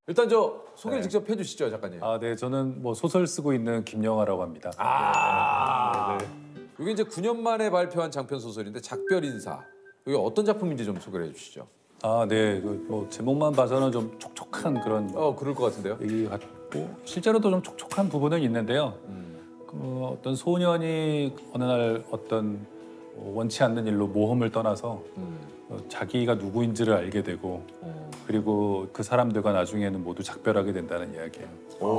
일단 저 소개를 네. 직접 해주시죠, 작가님. 아, 네, 저는 뭐 소설 쓰고 있는 김영하라고 합니다. 네. 이게 이제 9년 만에 발표한 장편 소설인데 작별 인사. 이게 어떤 작품인지 좀 소개를 해주시죠. 아, 네, 뭐 제목만 봐서는 좀 촉촉한 그런 그럴 것 같은데요. 얘기 같고 실제로도 좀 촉촉한 부분은 있는데요. 그 어떤 소년이 어느 날 어떤 원치 않는 일로 모험을 떠나서 자기가 누구인지를 알게 되고 그리고 그 사람들과 나중에는 모두 작별하게 된다는 이야기예요.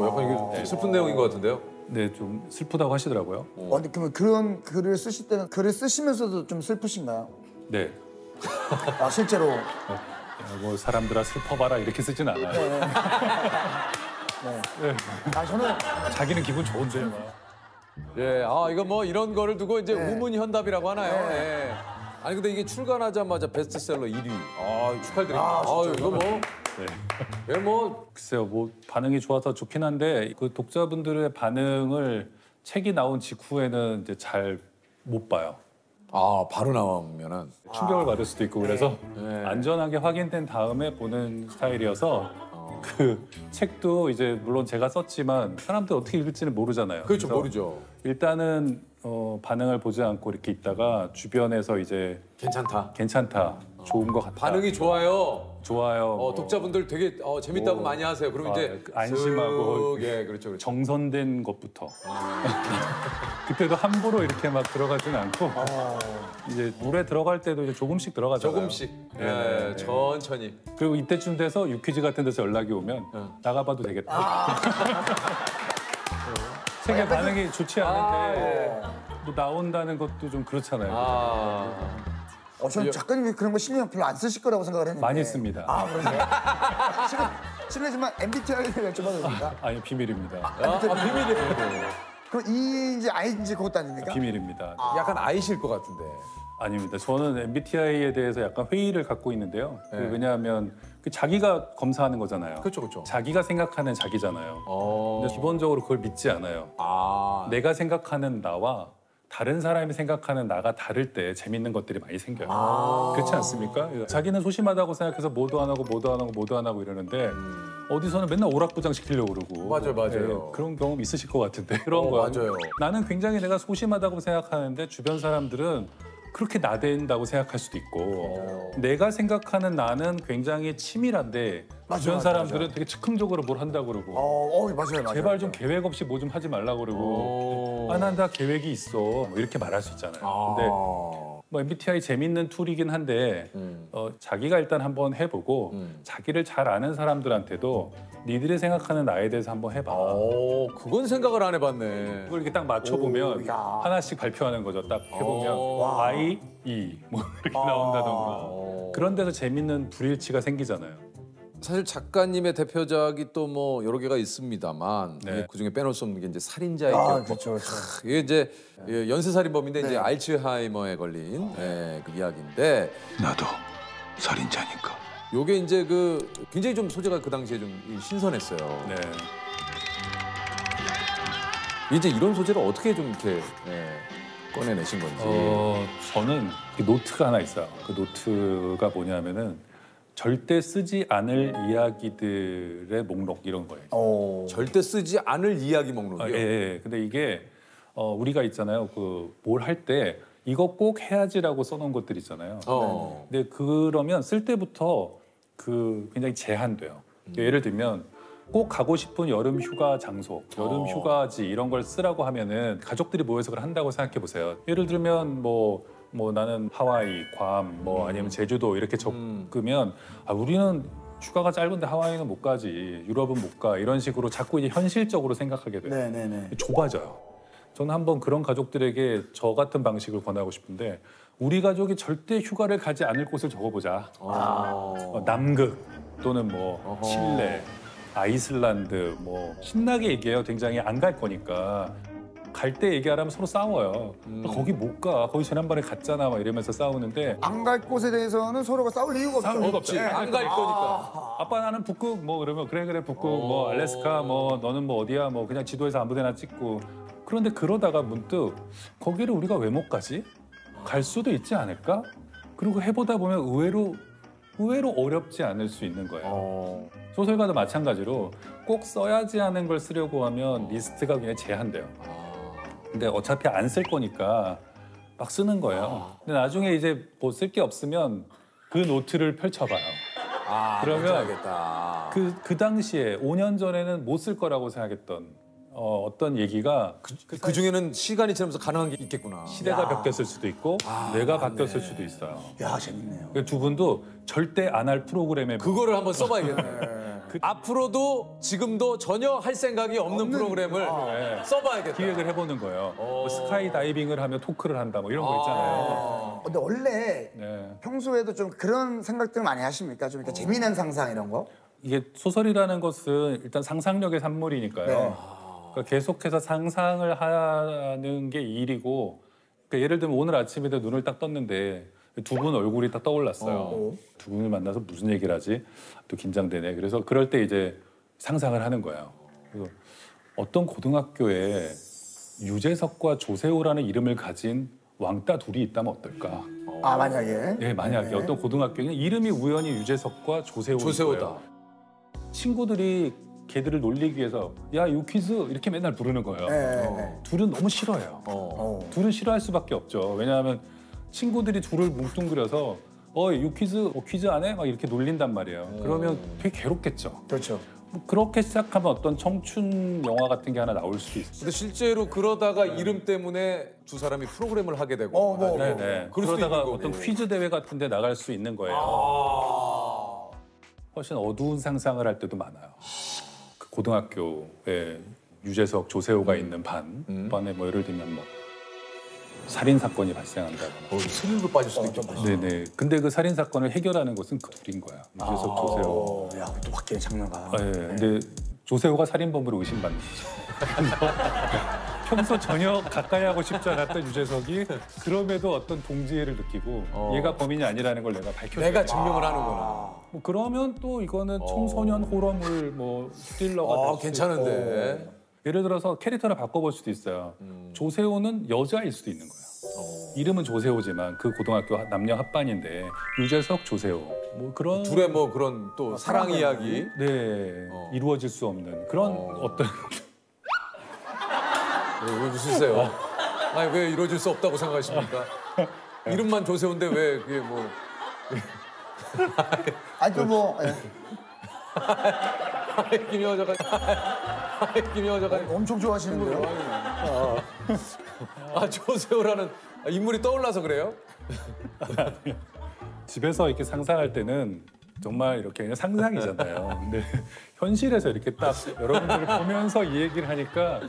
약간 이게 슬픈 내용인 것 같은데요. 네, 좀 슬프다고 하시더라고요. 근데 그러면 그런 글을 쓰실 때는 글을 쓰시면서도 좀 슬프신가요? 네, 아 실제로. 뭐 사람들아 슬퍼봐라 이렇게 쓰진 않아요. 네. 아 저는 자기는 기분 좋은데 막. 예, 이거 뭐 이런 거를 두고 이제 우문현답이라고 하나요. 네. 예. 아니 근데 이게 출간하자마자 베스트셀러 1위. 축하드립니다. 이거 뭐, 네. 예, 뭐 글쎄요, 뭐 반응이 좋아서 좋긴 한데 그 독자분들의 반응을 책이 나온 직후에는 이제 잘 못 봐요. 바로 나오면은 충격을 받을 수도 있고 그래서 네. 안전하게 확인된 다음에 보는 스타일이어서 그 책도 이제 물론 제가 썼지만 사람들 어떻게 읽을지는 모르잖아요. 그렇죠, 그래서 모르죠. 일단은 반응을 보지 않고 이렇게 있다가 주변에서 이제 괜찮다. 좋은 것 같다. 반응이 좋아요. 좋아요. 독자분들 되게 재밌다고 많이 하세요. 그러면 이제 안심하고 예, 그렇죠. 정선된 것부터. 그때도 함부로 이렇게 막 들어가지는 않고 이제 물에 들어갈 때도 이제 조금씩 들어가잖아요. 조금씩 네. 천천히. 그리고 이때쯤 돼서 유퀴즈 같은 데서 연락이 오면 나가봐도 되겠다. 책의 반응이 좋지 않은데 뭐 나온다는 것도 좀 그렇잖아요. 저는 작가님이 그런 거 신경 별로 안 쓰실 거라고 생각을 했는데. 많이 씁니다. 그러세요? 실례지만 MBTI를 여쭤봐도 됩니까? 아니 비밀입니다. 비밀이에요. 그럼 E인지 I인지 그것도 아닙니까? 비밀입니다. 약간 I실 것 같은데. 아닙니다. 저는 MBTI에 대해서 약간 회의를 갖고 있는데요. 네. 왜냐하면 자기가 검사하는 거잖아요. 그렇죠. 자기가 생각하는 자기잖아요. 근데 기본적으로 그걸 믿지 않아요. 내가 생각하는 나와 다른 사람이 생각하는 나가 다를 때 재밌는 것들이 많이 생겨요. 그렇지 않습니까? 자기는 소심하다고 생각해서 뭐도 안 하고 이러는데 어디서는 맨날 오락부장 시키려고 그러고. 맞아요. 그런 경험 있으실 것 같은데. 그런 거야. 맞아요. 나는 굉장히 내가 소심하다고 생각하는데 주변 사람들은 그렇게 나댄다고 생각할 수도 있고 내가 생각하는 나는 굉장히 치밀한데 주변 사람들은 되게 즉흥적으로 뭘 한다고 그러고 맞아요. 제발 좀 계획 없이 뭐 좀 하지 말라고 그러고 난 다 계획이 있어 뭐 이렇게 말할 수 있잖아요. 근데 뭐 MBTI 재밌는 툴이긴 한데 자기가 일단 한번 해보고 자기를 잘 아는 사람들한테도 니들이 생각하는 나에 대해서 한번 해봐. 그건 생각을 안 해봤네. 그걸 이렇게 딱 맞춰보면 하나씩 발표하는 거죠. 딱 해보면 I, E 뭐 이렇게 나온다던가 그런 데서 재밌는 불일치가 생기잖아요. 사실 작가님의 대표작이 또 뭐 여러 개가 있습니다만 네. 그중에 빼놓을 수 없는 게 이제 살인자의 기억. 그렇죠. 이게 이제 연쇄살인범인데 이제 알츠하이머에 걸린 그 이야기인데 나도 살인자니까. 요게 이제 그 굉장히 좀 소재가 그 당시에 좀 신선했어요. 네. 이제 이런 소재를 어떻게 좀 이렇게 꺼내내신 건지. 저는 노트가 하나 있어요. 그 노트가 뭐냐면은 절대 쓰지 않을 이야기들의 목록 이런 거예요. 절대 쓰지 않을 이야기 목록이요. 예. 근데 이게 우리가 있잖아요. 그 뭘 할 때 이거 꼭 해야지라고 써놓은 것들 있잖아요. 근데 그러면 쓸 때부터 그 굉장히 제한돼요. 예를 들면 꼭 가고 싶은 여름 휴가 장소, 여름 휴가지 이런 걸 쓰라고 하면은 가족들이 모여서 그걸 한다고 생각해 보세요. 예를 들면 뭐 나는 하와이, 괌, 뭐 아니면 제주도 이렇게 적으면 우리는 휴가가 짧은데 하와이는 못 가지, 유럽은 못 가 이런 식으로 자꾸 이제 현실적으로 생각하게 돼요. 네네네. 좁아져요. 저는 한번 그런 가족들에게 저 같은 방식을 권하고 싶은데 우리 가족이 절대 휴가를 가지 않을 곳을 적어보자. 남극 또는 뭐 칠레, 아이슬란드 뭐 신나게 얘기해요. 굉장히 안 갈 거니까. 갈 때 얘기하라면 서로 싸워요. 거기 못 가. 거기 지난번에 갔잖아. 막 이러면서 싸우는데 안 갈 곳에 대해서는 서로가 싸울 이유가 없죠. 싸울 이유가 없지. 안 갈 거니까. 아빠 나는 북극 뭐 그러면 그래 북극 뭐 알래스카 뭐 너는 뭐 어디야 뭐 그냥 지도에서 아무 데나 찍고 그런데 그러다가 문득 거기를 우리가 왜 못 가지? 갈 수도 있지 않을까? 그리고 해보다 보면 의외로 의외로 어렵지 않을 수 있는 거예요. 소설가도 마찬가지로 꼭 써야지 하는 걸 쓰려고 하면 리스트가 그냥 제한돼요. 근데 어차피 안 쓸 거니까 막 쓰는 거예요. 근데 나중에 이제 뭐 쓸 게 없으면 그 노트를 펼쳐봐요. 그러면 알겠다. 그 당시에 5년 전에는 못 쓸 거라고 생각했던 어떤 얘기가 그 중에는 시간이 지나면서 가능한 게 있겠구나. 시대가 바뀌었을 수도 있고 뇌가 바뀌었을 수도 있어요. 야 재밌네요. 두 분도 절대 안 할 프로그램에 그거를 한번 써봐야겠네. 앞으로도 지금도 전혀 할 생각이 없는 프로그램을 써봐야겠다. 기획을 해보는 거예요. 뭐 스카이 다이빙을 하며 토크를 한다 뭐 이런 거 있잖아요. 근데 원래 네. 평소에도 좀 그런 생각들 많이 하십니까? 좀 이렇게 재미난 상상 이런 거? 이게 소설이라는 것은 일단 상상력의 산물이니까요. 네. 그러니까 계속해서 상상을 하는 게 일이고, 그러니까 예를 들면 오늘 아침에도 눈을 딱 떴는데 두 분 얼굴이 딱 떠올랐어요. 두 분을 만나서 무슨 얘기를 하지? 또 긴장되네. 그래서 그럴 때 이제 상상을 하는 거예요. 그래서 어떤 고등학교에 유재석과 조세호라는 이름을 가진 왕따 둘이 있다면 어떨까? 아 만약에. 네, 만약에 어떤 고등학교에 이름이 우연히 유재석과 조세호인 조세호다. 거예요. 친구들이 걔들을 놀리기 위해서 야 유퀴즈 이렇게 맨날 부르는 거예요. 네. 둘은 너무 싫어해요. 둘은 싫어할 수밖에 없죠. 왜냐하면 친구들이 둘을 뭉뚱그려서 유퀴즈 퀴즈 안 해? 막 이렇게 놀린단 말이에요. 그러면 되게 괴롭겠죠. 그렇죠. 뭐 그렇게 시작하면 어떤 청춘 영화 같은 게 하나 나올 수도 있어요. 근데 실제로 그러다가 이름 때문에 두 사람이 프로그램을 하게 되고. 네네. 그럴 수도 그러다가 있는 어떤 거고. 퀴즈 대회 같은 데 나갈 수 있는 거예요. 훨씬 어두운 상상을 할 때도 많아요. 그 고등학교에 유재석, 조세호가 있는 반에 뭐 예를 들면 뭐 살인 사건이 발생한다거나. 스릴로 빠질 수도 있겠다. 네네. 근데 그 살인 사건을 해결하는 것은 그 둘인 거야. 유재석, 조세호. 야, 또 바뀌는 장르가. 네. 근데 조세호가 살인범으로 의심받는 거죠. 그래서 평소 전혀 가까이 하고 싶지 않았던 유재석이 그럼에도 어떤 동지애를 느끼고 얘가 범인이 아니라는 걸 내가 밝혀줘. 내가 증명을 하는구나. 뭐 그러면 또 이거는 청소년 호러물 뭐 스릴러가 될수 괜찮은데. 있고. 예를 들어서 캐릭터를 바꿔볼 수도 있어요. 조세호는 여자일 수도 있는 거예요. 이름은 조세호지만 그 고등학교 남녀 합반인데 유재석, 조세호 뭐 그런 둘의 뭐 그런 또 사랑 이야기. 네 이루어질 수 없는 그런 어떤 왜 웃으세요? 아니 왜 이루어질 수 없다고 생각하십니까? 이름만 조세호인데 왜 그게 뭐? 아니 뭐 김여자가 김여자가 엄청 좋아하시는데요. 조세호라는 인물이 떠올라서 그래요? 집에서 이렇게 상상할 때는 정말 이렇게 그냥 상상이잖아요. 근데 현실에서 이렇게 딱 여러분들을 보면서 이 얘기를 하니까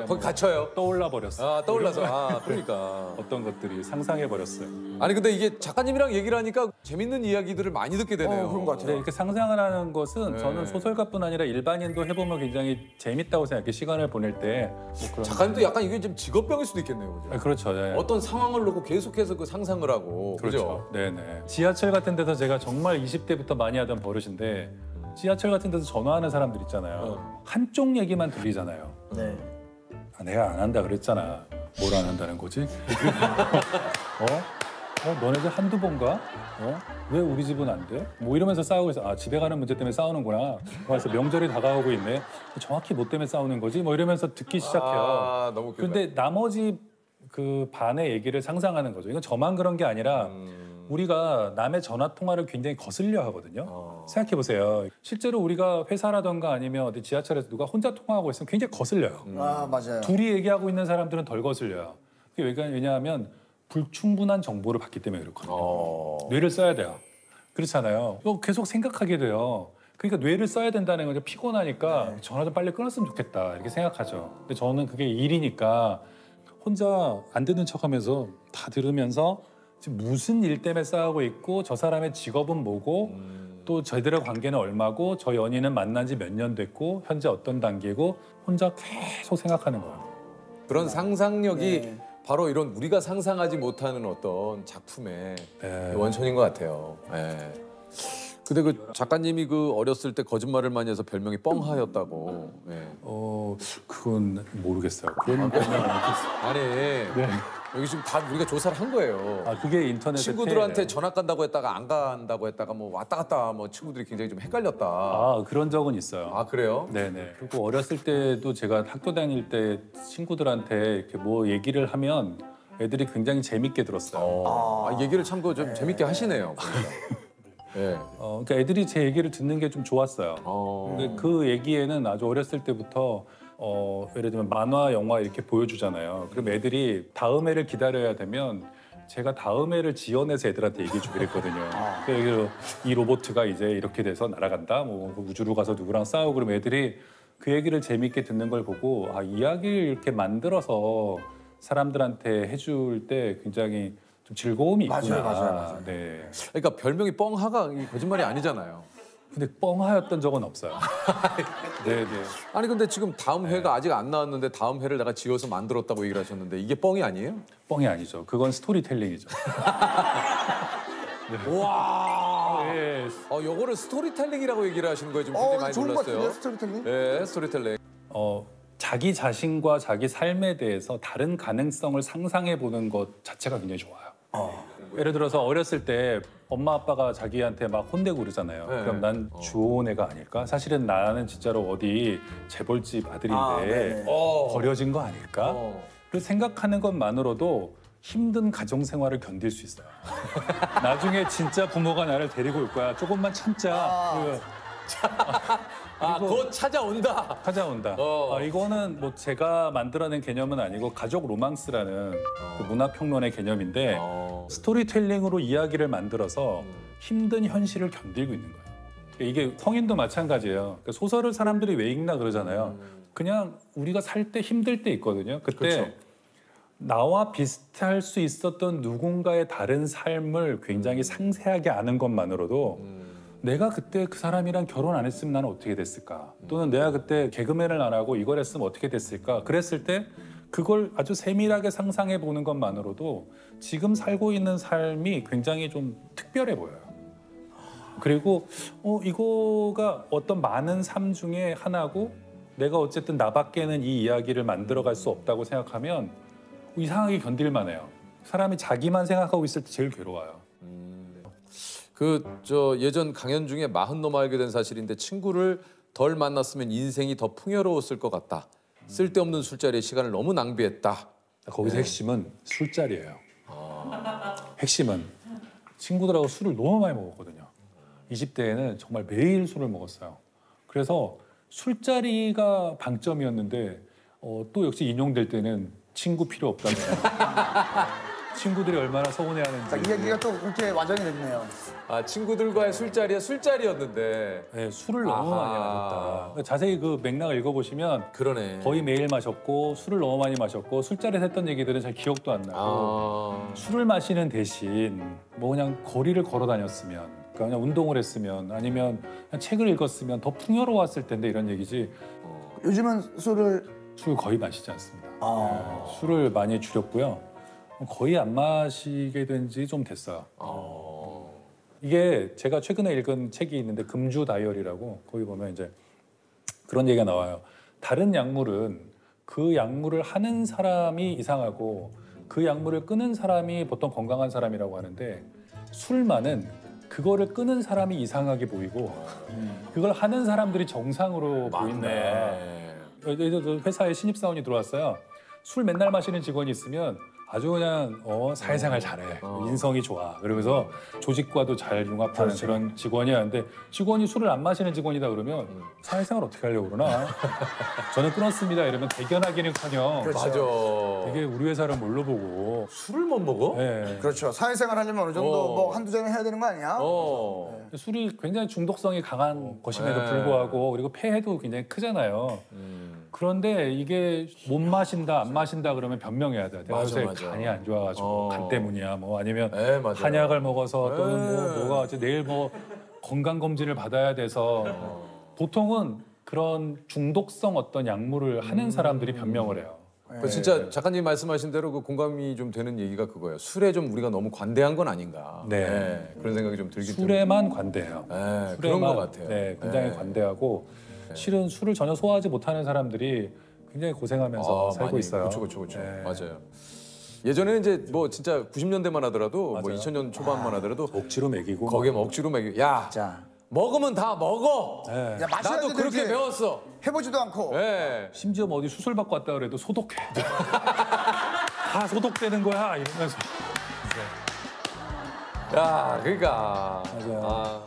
거기 갇혀요. 떠올라 버렸어요. 떠올라서 그러니까. 어떤 것들이 상상해 버렸어요. 아니 근데 이게 작가님이랑 얘기를 하니까 재밌는 이야기들을 많이 듣게 되네요. 그런 것 같아요. 네, 이렇게 상상을 하는 것은 저는 소설가뿐 아니라 일반인도 해보면 굉장히 재밌다고 생각해요. 시간을 보낼 때. 뭐 그런 작가님도 약간 이게 좀 직업병일 수도 있겠네요, 그죠? 그렇죠. 네. 어떤 상황을 놓고 계속해서 그 상상을 하고, 그렇죠. 네네. 지하철 같은 데서 제가 정말 20대부터 많이 하던 버릇인데 지하철 같은 데서 전화하는 사람들 있잖아요. 한쪽 얘기만 들리잖아요. 네. 내가 안 한다 그랬잖아. 뭘 안 한다는 거지? 너네들 한두 번 가? 왜 우리 집은 안 돼? 뭐 이러면서 싸우고 있어. 집에 가는 문제 때문에 싸우는구나. 그래서 명절이 다가오고 있네. 정확히 뭐 때문에 싸우는 거지? 뭐 이러면서 듣기 시작해요. 너무 웃기다. 근데 나머지 그 반의 얘기를 상상하는 거죠. 이건 저만 그런 게 아니라 우리가 남의 전화 통화를 굉장히 거슬려 하거든요. 생각해 보세요. 실제로 우리가 회사라던가 아니면 어디 지하철에서 누가 혼자 통화하고 있으면 굉장히 거슬려요. 맞아요. 둘이 얘기하고 있는 사람들은 덜 거슬려요. 그게 왜냐하면 불충분한 정보를 받기 때문에 그렇거든요. 뇌를 써야 돼요. 그렇잖아요. 계속 생각하게 돼요. 그러니까 뇌를 써야 된다는 거죠. 피곤하니까 전화 좀 빨리 끊었으면 좋겠다 이렇게 생각하죠. 근데 저는 그게 일이니까 혼자 안 듣는 척하면서 다 들으면서 지금 무슨 일 때문에 싸우고 있고 저 사람의 직업은 뭐고 또 저희들의 관계는 얼마고 저 연인은 만난 지 몇 년 됐고 현재 어떤 단계고 혼자 계속 생각하는 거예요. 그런 상상력이 바로 이런 우리가 상상하지 못하는 어떤 작품의 원천인 것 같아요. 근데 그 작가님이 그 어렸을 때 거짓말을 많이 해서 별명이 뻥하였다고. 예. 그건 모르겠어요. 그런 별명은 없겠어요. 아니 네. 여기 지금 다 우리가 조사를 한 거예요. 그게 인터넷에 친구들한테 전학 간다고 했다가 안 간다고 했다가 뭐 왔다 갔다 뭐 친구들이 굉장히 좀 헷갈렸다. 그런 적은 있어요. 그래요? 네네. 그리고 어렸을 때도 제가 학교 다닐 때 친구들한테 이렇게 뭐 얘기를 하면 애들이 굉장히 재밌게 들었어요. 얘기를 참 좀 재밌게 하시네요. 네. 그러니까 애들이 제 얘기를 듣는 게 좀 좋았어요. 근데 그 얘기에는 아주 어렸을 때부터 예를 들면 만화, 영화 이렇게 보여주잖아요. 그럼 애들이 다음 해를 기다려야 되면 제가 다음 해를 지어내서 애들한테 얘기해 주기로 했거든요. 그래서 이 로봇가 이제 이렇게 돼서 날아간다, 뭐 우주로 가서 누구랑 싸우고 그러면 애들이 그 얘기를 재밌게 듣는 걸 보고 이야기를 이렇게 만들어서 사람들한테 해줄 때 굉장히 좀 즐거움이 있구나. 맞아요. 네. 그러니까 별명이 뻥하가 거짓말이 아니잖아요. 근데 뻥하였던 적은 없어요. 네네. 아니 근데 지금 다음 회가 아직 안 나왔는데 다음 회를 내가 지어서 만들었다고 얘기를 하셨는데 이게 뻥이 아니에요? 뻥이 아니죠. 그건 스토리텔링이죠. 와. 네. 요거를 스토리텔링이라고 얘기를 하시는 거예요. 지금 굉장히 많이 좋은 것 같은데 놀랐어요. 스토리텔링? 네, 스토리텔링. 자기 자신과 자기 삶에 대해서 다른 가능성을 상상해 보는 것 자체가 굉장히 좋아요. 예를 들어서 어렸을 때 엄마 아빠가 자기한테 막 혼내고 그러잖아요. 네. 그럼 난 좋은 애가 아닐까? 사실은 나는 진짜로 어디 재벌집 아들인데 버려진 거 아닐까? 그 생각하는 것만으로도 힘든 가정 생활을 견딜 수 있어요. 나중에 진짜 부모가 나를 데리고 올 거야. 조금만 참자. 곧 찾아온다. 찾아온다. 이거는 뭐 제가 만들어낸 개념은 아니고 가족 로망스라는 그 문화평론의 개념인데 스토리텔링으로 이야기를 만들어서 힘든 현실을 견디고 있는 거예요. 이게 성인도 마찬가지예요. 그러니까 소설을 사람들이 왜 읽나 그러잖아요. 그냥 우리가 살 때 힘들 때 있거든요. 그때 그렇죠. 나와 비슷할 수 있었던 누군가의 다른 삶을 굉장히 상세하게 아는 것만으로도 내가 그때 그 사람이랑 결혼 안 했으면 나는 어떻게 됐을까? 또는 내가 그때 개그맨을 안 하고 이걸 했으면 어떻게 됐을까? 그랬을 때 그걸 아주 세밀하게 상상해 보는 것만으로도 지금 살고 있는 삶이 굉장히 좀 특별해 보여요. 그리고 이거가 어떤 많은 삶 중에 하나고 내가 어쨌든 나밖에는 이 이야기를 만들어갈 수 없다고 생각하면 이상하게 견딜만 해요. 사람이 자기만 생각하고 있을 때 제일 괴로워요. 예전 강연 중에 40 알게 된 사실인데 친구를 덜 만났으면 인생이 더 풍요로웠을 것 같다. 쓸데없는 술자리에 시간을 너무 낭비했다. 거기서 핵심은 술자리예요. 핵심은 친구들하고 술을 너무 많이 먹었거든요. 20대에는 정말 매일 술을 먹었어요. 그래서 술자리가 방점이었는데 또 역시 인용될 때는 친구 필요 없다는 친구들이 얼마나 서운해하는지. 이야기가 또 그렇게 완전히 됐네요. 친구들과의 술자리였는데 네, 술을 너무 많이 마셨다. 자세히 그 맥락을 읽어보시면 그러네. 거의 매일 마셨고 술을 너무 많이 마셨고 술자리에서 했던 얘기들은 잘 기억도 안 나고 술을 마시는 대신 뭐 그냥 거리를 걸어 다녔으면 그러니까 그냥 운동을 했으면 아니면 그냥 책을 읽었으면 더 풍요로웠을 텐데 이런 얘기지. 요즘은 술을 거의 마시지 않습니다. 술을 많이 줄였고요. 거의 안 마시게 된 지 좀 됐어요. 이게 제가 최근에 읽은 책이 있는데 금주 다이어리라고 거기 보면 이제 그런 얘기가 나와요. 다른 약물은 그 약물을 하는 사람이 이상하고 그 약물을 끊은 사람이 보통 건강한 사람이라고 하는데 술만은 그거를 끊은 사람이 이상하게 보이고 그걸 하는 사람들이 정상으로 보인다. 회사에 신입사원이 들어왔어요. 술 맨날 마시는 직원이 있으면 아주 그냥 사회생활 잘해, 인성이 좋아. 그러면서 조직과도 잘 융합하는 그런 직원이야. 근데 직원이 술을 안 마시는 직원이다 그러면 사회생활 어떻게 하려고 그러나? 저는 끊었습니다. 이러면 대견하기는커녕 맞아. 되게 우리 회사를 뭘로 보고 술을 못 먹어? 네. 그렇죠. 사회생활 하려면 어느 정도 뭐 한두 잔을 해야 되는 거 아니야? 술이 굉장히 중독성이 강한 것임에도 불구하고 그리고 폐해도 굉장히 크잖아요. 그런데 이게 못 마신다, 안 마신다 그러면 변명해야 돼. 내가 요새 간이 안 좋아가지고 간 때문이야. 뭐 아니면 한약을 먹어서 또는 뭐가 어째 내일 뭐 건강 검진을 받아야 돼서 보통은 그런 중독성 어떤 약물을 하는 사람들이 변명을 해요. 그 진짜 작가님 말씀하신 대로 그 공감이 좀 되는 얘기가 그거예요. 술에 좀 우리가 너무 관대한 건 아닌가. 네. 그런 생각이 좀 들긴 술에만 관대해요. 네, 그런 것 같아요. 네, 굉장히 네. 관대하고 실은 술을 전혀 소화하지 못하는 사람들이 굉장히 고생하면서 살고 많이, 있어요. 그렇죠. 네. 맞아요. 예전에는 이제 뭐 진짜 90년대만 하더라도 뭐 맞아요. 2000년 초반만 하더라도 억지로 먹이고 거기에 뭐 억지로 먹이. 야, 자, 먹으면 다 먹어. 네. 야, 마셔야지 나도 그렇게 되지. 배웠어. 해보지도 않고. 네. 심지어 뭐 어디 수술 받고 왔다 그래도 소독해. 다 소독되는 거야 이러면서. 야, 그러니까. 맞아요. 아.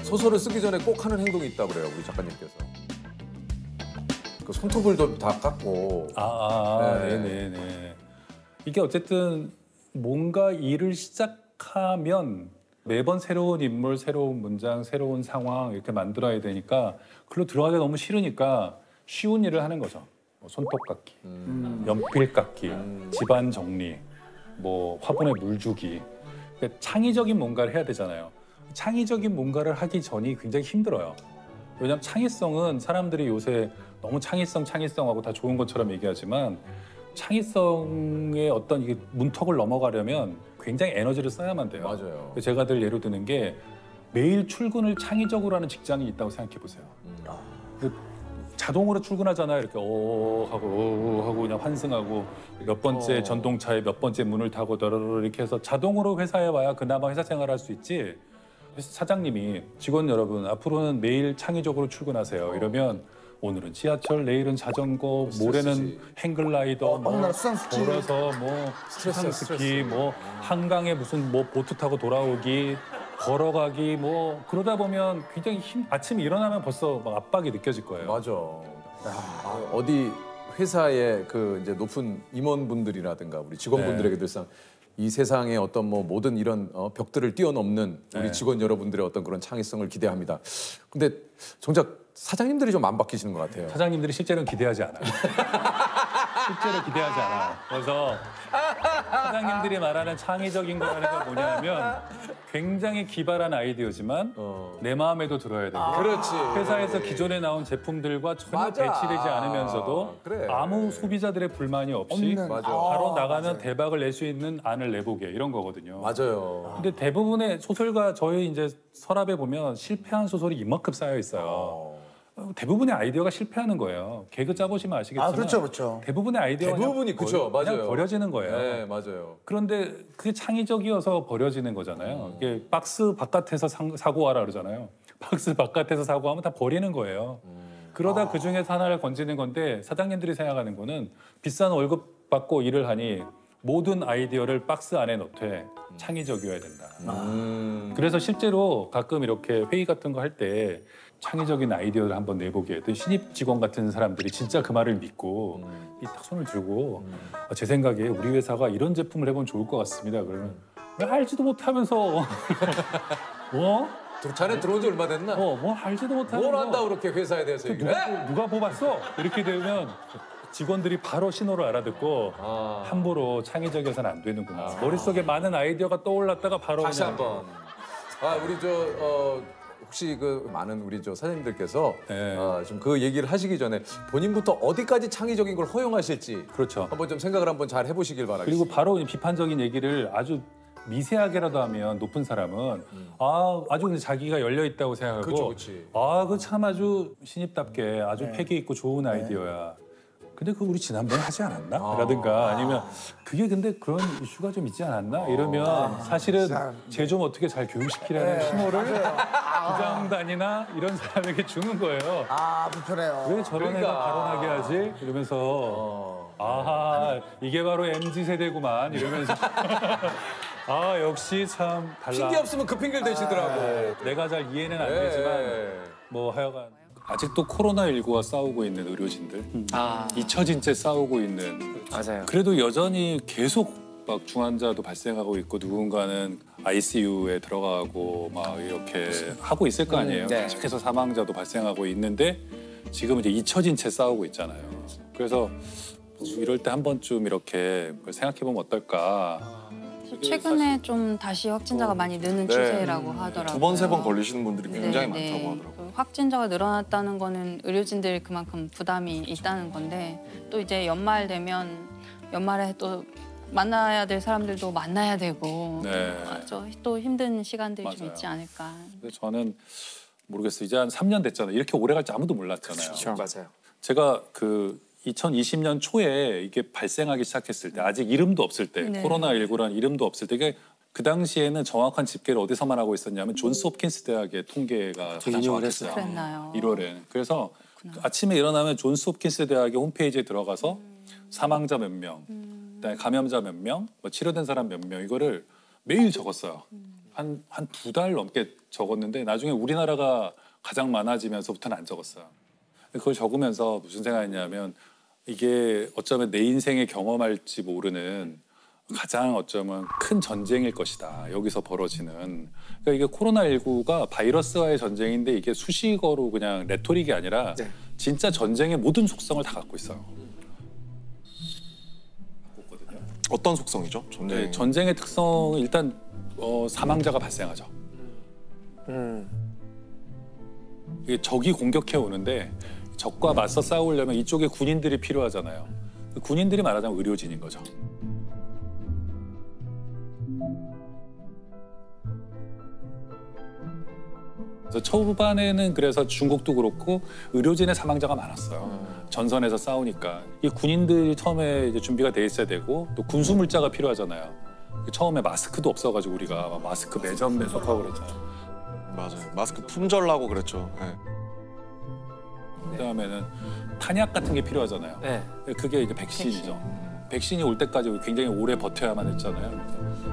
소설을 쓰기 전에 꼭 하는 행동이 있다 그래요, 우리 작가님께서. 그 손톱을 좀 다 깎고. 네. 네네네. 이게 어쨌든 뭔가 일을 시작하면 매번 새로운 인물, 새로운 문장, 새로운 상황 이렇게 만들어야 되니까 글로 들어가기 너무 싫으니까 쉬운 일을 하는 거죠. 뭐 손톱 깎기, 연필 깎기, 집안 정리, 뭐 화분에 물 주기. 그러니까 창의적인 뭔가를 해야 되잖아요. 창의적인 뭔가를 하기 전이 굉장히 힘들어요. 왜냐하면 창의성은 사람들이 요새 너무 창의성하고 다 좋은 것처럼 얘기하지만 창의성의 어떤 이게 문턱을 넘어가려면 굉장히 에너지를 써야만 돼요. 맞아요. 제가 늘 예로 드는 게 매일 출근을 창의적으로 하는 직장이 있다고 생각해 보세요. 자동으로 출근하잖아요. 이렇게 하고 그냥 환승하고 몇 번째 전동차에 몇 번째 문을 타고 더러러 이렇게 해서 자동으로 회사에 와야 그나마 회사 생활할 수 있지. 그래서 사장님이 직원 여러분 앞으로는 매일 창의적으로 출근하세요. 이러면 오늘은 지하철, 내일은 자전거, 모레는 행글라이더, 어느 날 수상스키. 걸어서 뭐 수상스키, 뭐 한강에 무슨 뭐 보트 타고 돌아오기, 걸어가기 뭐 그러다 보면 굉장히 아침에 일어나면 벌써 막 압박이 느껴질 거예요. 맞아. 어디 회사의 그 이제 높은 임원분들이라든가 우리 직원분들에게 늘상 이 세상의 어떤 뭐 모든 이런 벽들을 뛰어넘는 우리 직원 여러분들의 어떤 그런 창의성을 기대합니다. 근데 정작 사장님들이 좀 안 바뀌시는 것 같아요. 사장님들이 실제로는 기대하지 않아요. 실제로 기대하지 않아요. 그래서 사장님들이 말하는 창의적인 거라는 건 뭐냐면 굉장히 기발한 아이디어지만 내 마음에도 들어야 되고 그렇지. 회사에서 기존에 나온 제품들과 전혀 맞아. 배치되지 않으면서도 그래. 아무 소비자들의 불만이 없이 없는. 맞아. 바로 나가면 대박을 낼 수 있는 안을 내보게 이런 거거든요. 맞아요. 근데 대부분의 소설가 저희 이제 서랍에 보면 실패한 소설이 이만큼 쌓여 있어요. 대부분의 아이디어가 실패하는 거예요. 개그 짜보시면 아시겠지만 그렇죠. 대부분의 아이디어가 대부분이 그쵸, 그냥 맞아요. 버려지는 거예요. 네, 맞아요. 그런데 그게 창의적이어서 버려지는 거잖아요. 이게 박스 바깥에서 사고 와라 그러잖아요. 박스 바깥에서 사고하면 다 버리는 거예요. 그러다 그 중에서 하나를 건지는 건데 사장님들이 생각하는 거는 비싼 월급 받고 일을 하니 모든 아이디어를 박스 안에 넣되 창의적이어야 된다. 그래서 실제로 가끔 이렇게 회의 같은 거 할 때 창의적인 아이디어를 한번 내보게 또 신입 직원 같은 사람들이 진짜 그 말을 믿고 이 딱 손을 들고 제 생각에 우리 회사가 이런 제품을 해보면 좋을 것 같습니다. 그러면 왜 알지도 못하면서 자네 들어온 지 얼마 됐나? 뭐 알지도 못하면서 뭘 안다 그렇게 회사에 대해서 얘기를 해? 누가 뽑았어? 이렇게 되면 직원들이 바로 신호를 알아듣고 함부로 창의적이어서는 안 되는구나. 머릿속에 많은 아이디어가 떠올랐다가 바로 다시 그냥 한번. 우리 혹시 그 많은 우리 사장님들께서 네. 좀 그 얘기를 하시기 전에 본인부터 어디까지 창의적인 걸 허용하실지 그렇죠. 한번 좀 생각을 한번 잘 해보시길 바라겠습니다. 그리고 바로 이 비판적인 얘기를 아주 미세하게라도 하면 높은 사람은 아주 근데 자기가 열려 있다고 생각하고 그치. 그 참 아주 신입답게 아주 패기 있고 좋은 아이디어야. 근데 그거 우리 지난번에 하지 않았나? 라든가 아니면 그게 근데 그런 이슈가 좀 있지 않았나? 이러면 사실은 쟤 좀 어떻게 잘 교육시키라는 신호를 부장단이나 이런 사람에게 주는 거예요. 불편해요. 왜 저런 애가 그러니까. 발언하게 하지? 이러면서 이게 바로 MZ세대구만 이러면서 역시 참 달라. 핑계 없으면 그 핑계를 대시더라고. 내가 잘 이해는 안 네. 되지만 뭐 하여간 아직도 코로나19와 싸우고 있는 의료진들 잊혀진 채 싸우고 있는 맞아요. 그래도 여전히 계속 막 중환자도 발생하고 있고 누군가는 ICU에 들어가고 막 이렇게 하고 있을 거 아니에요. 네. 계속해서 사망자도 발생하고 있는데 지금 이제 잊혀진 채 싸우고 있잖아요. 그래서 이럴 때 한 번쯤 이렇게 생각해 보면 어떨까. 최근에 좀 다시 확진자가 많이 느는 네. 추세라고 하더라고요. 두 번, 세 번 걸리시는 분들이 굉장히 네, 많다고 네. 하더라고요. 그 확진자가 늘어났다는 거는 의료진들이 그만큼 부담이 있다는 건데 또 이제 연말 되면 연말에 또 만나야 될 사람들도 만나야 되고 네. 또 힘든 시간들이 좀 맞아요. 있지 않을까. 근데 저는 모르겠어요. 이제 한 3년 됐잖아요. 이렇게 오래 갈지 아무도 몰랐잖아요. 맞아요. 제가 그 2020년 초에 이게 발생하기 시작했을 때 아직 이름도 없을 때 네. 코로나19라는 이름도 없을 때 이게 그 당시에는 정확한 집계를 어디서만 하고 있었냐면 존스 홉킨스 대학의 통계가 가장 정확했어요. 그랬나요? 1월에. 그래서 아침에 일어나면 존스 홉킨스 대학의 홈페이지에 들어가서 사망자 몇 명, 그다음에 감염자 몇 명, 뭐 치료된 사람 몇 명 이거를 매일 적었어요. 한 2달 넘게 적었는데 나중에 우리나라가 가장 많아지면서부터는 안 적었어요. 그걸 적으면서 무슨 생각했냐면 이게 어쩌면 내 인생에 경험할지 모르는 가장 어쩌면 큰 전쟁일 것이다. 여기서 벌어지는. 그러니까 이게 코로나19가 바이러스와의 전쟁인데 이게 수식어로 그냥 레토릭이 아니라 진짜 전쟁의 모든 속성을 다 갖고 있어요. 어떤 속성이죠? 네, 전쟁의 특성은 일단 사망자가 발생하죠. 이게 적이 공격해 오는데 적과 맞서 싸우려면 이쪽에 군인들이 필요하잖아요. 그 군인들이 말하자면 의료진인 거죠. 그래서 초반에는 그래서 중국도 그렇고 의료진의 사망자가 많았어요. 전선에서 싸우니까 이 군인들이 처음에 이제 준비가 돼 있어야 되고 또 군수 물자가 필요하잖아요. 처음에 마스크도 없어가지고 우리가 막 마스크 매점 매석하고 그랬잖아요. 맞아요. 마스크 품절라고 그랬죠. 네. 그다음에는 탄약 같은 게 필요하잖아요. 네. 그게 이제 백신이죠. 백신이 올 때까지 굉장히 오래 버텨야만 했잖아요.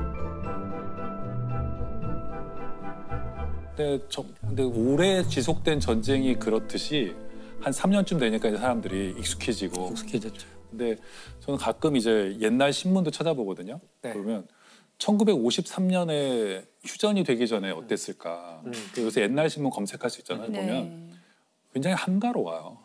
근데 오래 지속된 전쟁이 그렇듯이 한 3년쯤 되니까 이제 사람들이 익숙해지고. 익숙해졌죠. 근데 저는 가끔 이제 옛날 신문도 찾아보거든요. 네. 그러면 1953년에 휴전이 되기 전에 어땠을까. 그래서 옛날 신문 검색할 수 있잖아요. 네. 보면 굉장히 한가로워요.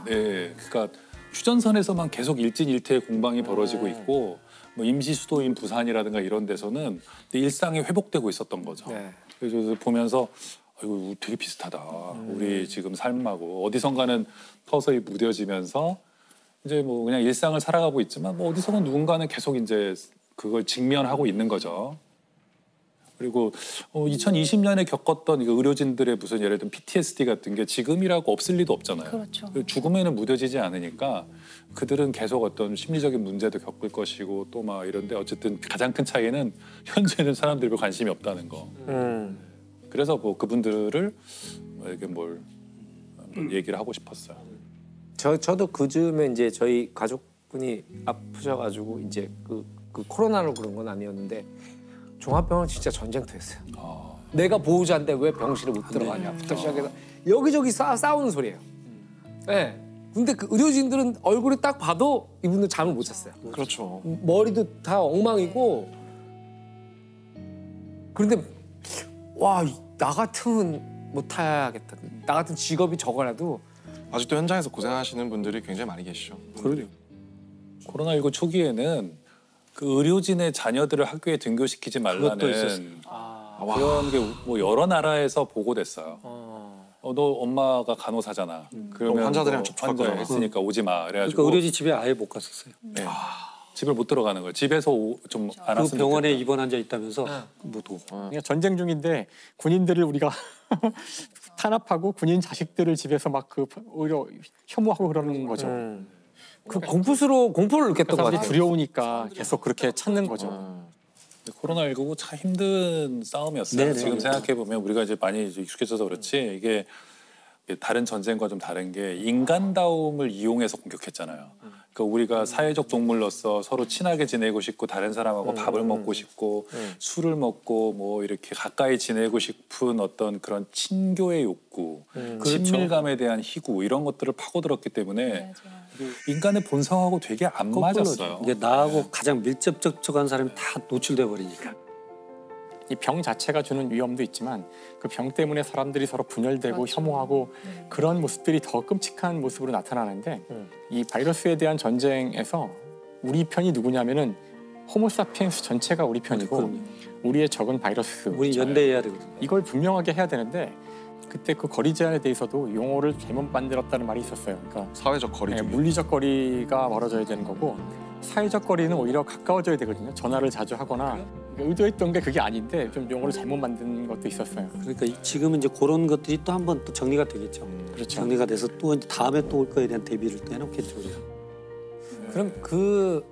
네, 그러니까 휴전선에서만 계속 일진일퇴의 공방이 벌어지고 있고 뭐 임시 수도인 부산이라든가 이런 데서는 일상이 회복되고 있었던 거죠. 네. 그래서 보면서 아이고 되게 비슷하다. 우리 지금 삶하고 어디선가는 서서히 무뎌지면서 이제 뭐 그냥 일상을 살아가고 있지만 뭐 어디선가 누군가는 계속 이제 그걸 직면하고 있는 거죠. 그리고 2020년에 겪었던 이거 의료진들의 무슨 예를 들면 PTSD 같은 게 지금이라고 없을 리도 없잖아요. 그렇죠. 죽음에는 무뎌지지 않으니까 그들은 계속 어떤 심리적인 문제도 겪을 것이고 또 막 이런데 어쨌든 가장 큰 차이는 현재는 사람들이 별 관심이 없다는 거. 그래서 뭐 그분들을 이렇게 뭘 얘기를 하고 싶었어요. 저도 그즈음에 이제 저희 가족분이 아프셔가지고 이제 그 코로나로 그런 건 아니었는데 종합병원 진짜 전쟁터였어요. 내가 보호자인데 왜 병실에 못 들어가냐부터 시작해서 여기저기 싸우는 소리예요. 네. 근데 그 의료진들은 얼굴이 딱 봐도 이분들 잠을 못 잤어요. 그렇죠. 머리도 다 엉망이고. 그런데 와, 나 같으면 못하겠다. 나 같은 직업이 저거라도. 아직도 현장에서 고생하시는 분들이 굉장히 많이 계시죠. 그러네요. 코로나19 초기에는 그 의료진의 자녀들을 학교에 등교시키지 말라는 그런 게 뭐 여러 나라에서 보고됐어요. 너 엄마가 간호사잖아. 그러면 환자들이랑 뭐 접촉할 환자 거잖아. 있으니까 오지 마. 그래가지고 그러니까 의료진 집에 아예 못 갔었어요. 네. 집을 못 들어가는 거예요. 집에서 좀 안 그 왔으면 병원에 좋겠다. 입원 환자 있다면서 못 오고. 그러니까 전쟁 중인데 군인들을 우리가 탄압하고 군인 자식들을 집에서 막 그 오히려 혐오하고 그러는 거죠. 그 공포를 느꼈던 것 사람들이 같아요. 두려우니까 계속 그렇게 찾는 거죠. 코로나19 참 힘든 싸움이었어요. 네네. 지금 생각해 보면 우리가 이제 많이 이제 익숙해져서 그렇지 이게 다른 전쟁과 좀 다른 게 인간다움을 이용해서 공격했잖아요. 그러니까 우리가 사회적 동물로서 서로 친하게 지내고 싶고 다른 사람하고 밥을 먹고 싶고 술을 먹고 뭐 이렇게 가까이 지내고 싶은 어떤 그런 친교의 욕구, 친밀감에 대한 희구 이런 것들을 파고들었기 때문에 인간의 본성하고 되게 안 맞았어요. 이게 나하고 가장 밀접 접촉한 사람이 다 노출돼 버리니까. 이 병 자체가 주는 위험도 있지만 그 병 때문에 사람들이 서로 분열되고 혐오하고 그런 모습들이 더 끔찍한 모습으로 나타나는데 이 바이러스에 대한 전쟁에서 우리 편이 누구냐면은 호모사피엔스 전체가 우리 편이고 우리의 적은 바이러스. 우리 연대해야 되거든요. 이걸 분명하게 해야 되는데 그때 그 거리 제한에 대해서도 용어를 잘못 만들었다는 말이 있었어요. 그러니까 사회적 거리 두기. 물리적 거리가 멀어져야 되는 거고 사회적 거리는 오히려 가까워져야 되거든요. 전화를 자주 하거나 의도했던 게 그게 아닌데 좀 용어를 잘못 만든 것도 있었어요. 그러니까 지금은 이제 그런 것들이 또 한 번 또 정리가 되겠죠. 그렇죠. 정리가 돼서 또 이제 다음에 또 올 거에 대한 대비를 또 해놓겠죠 우리가. 그럼 그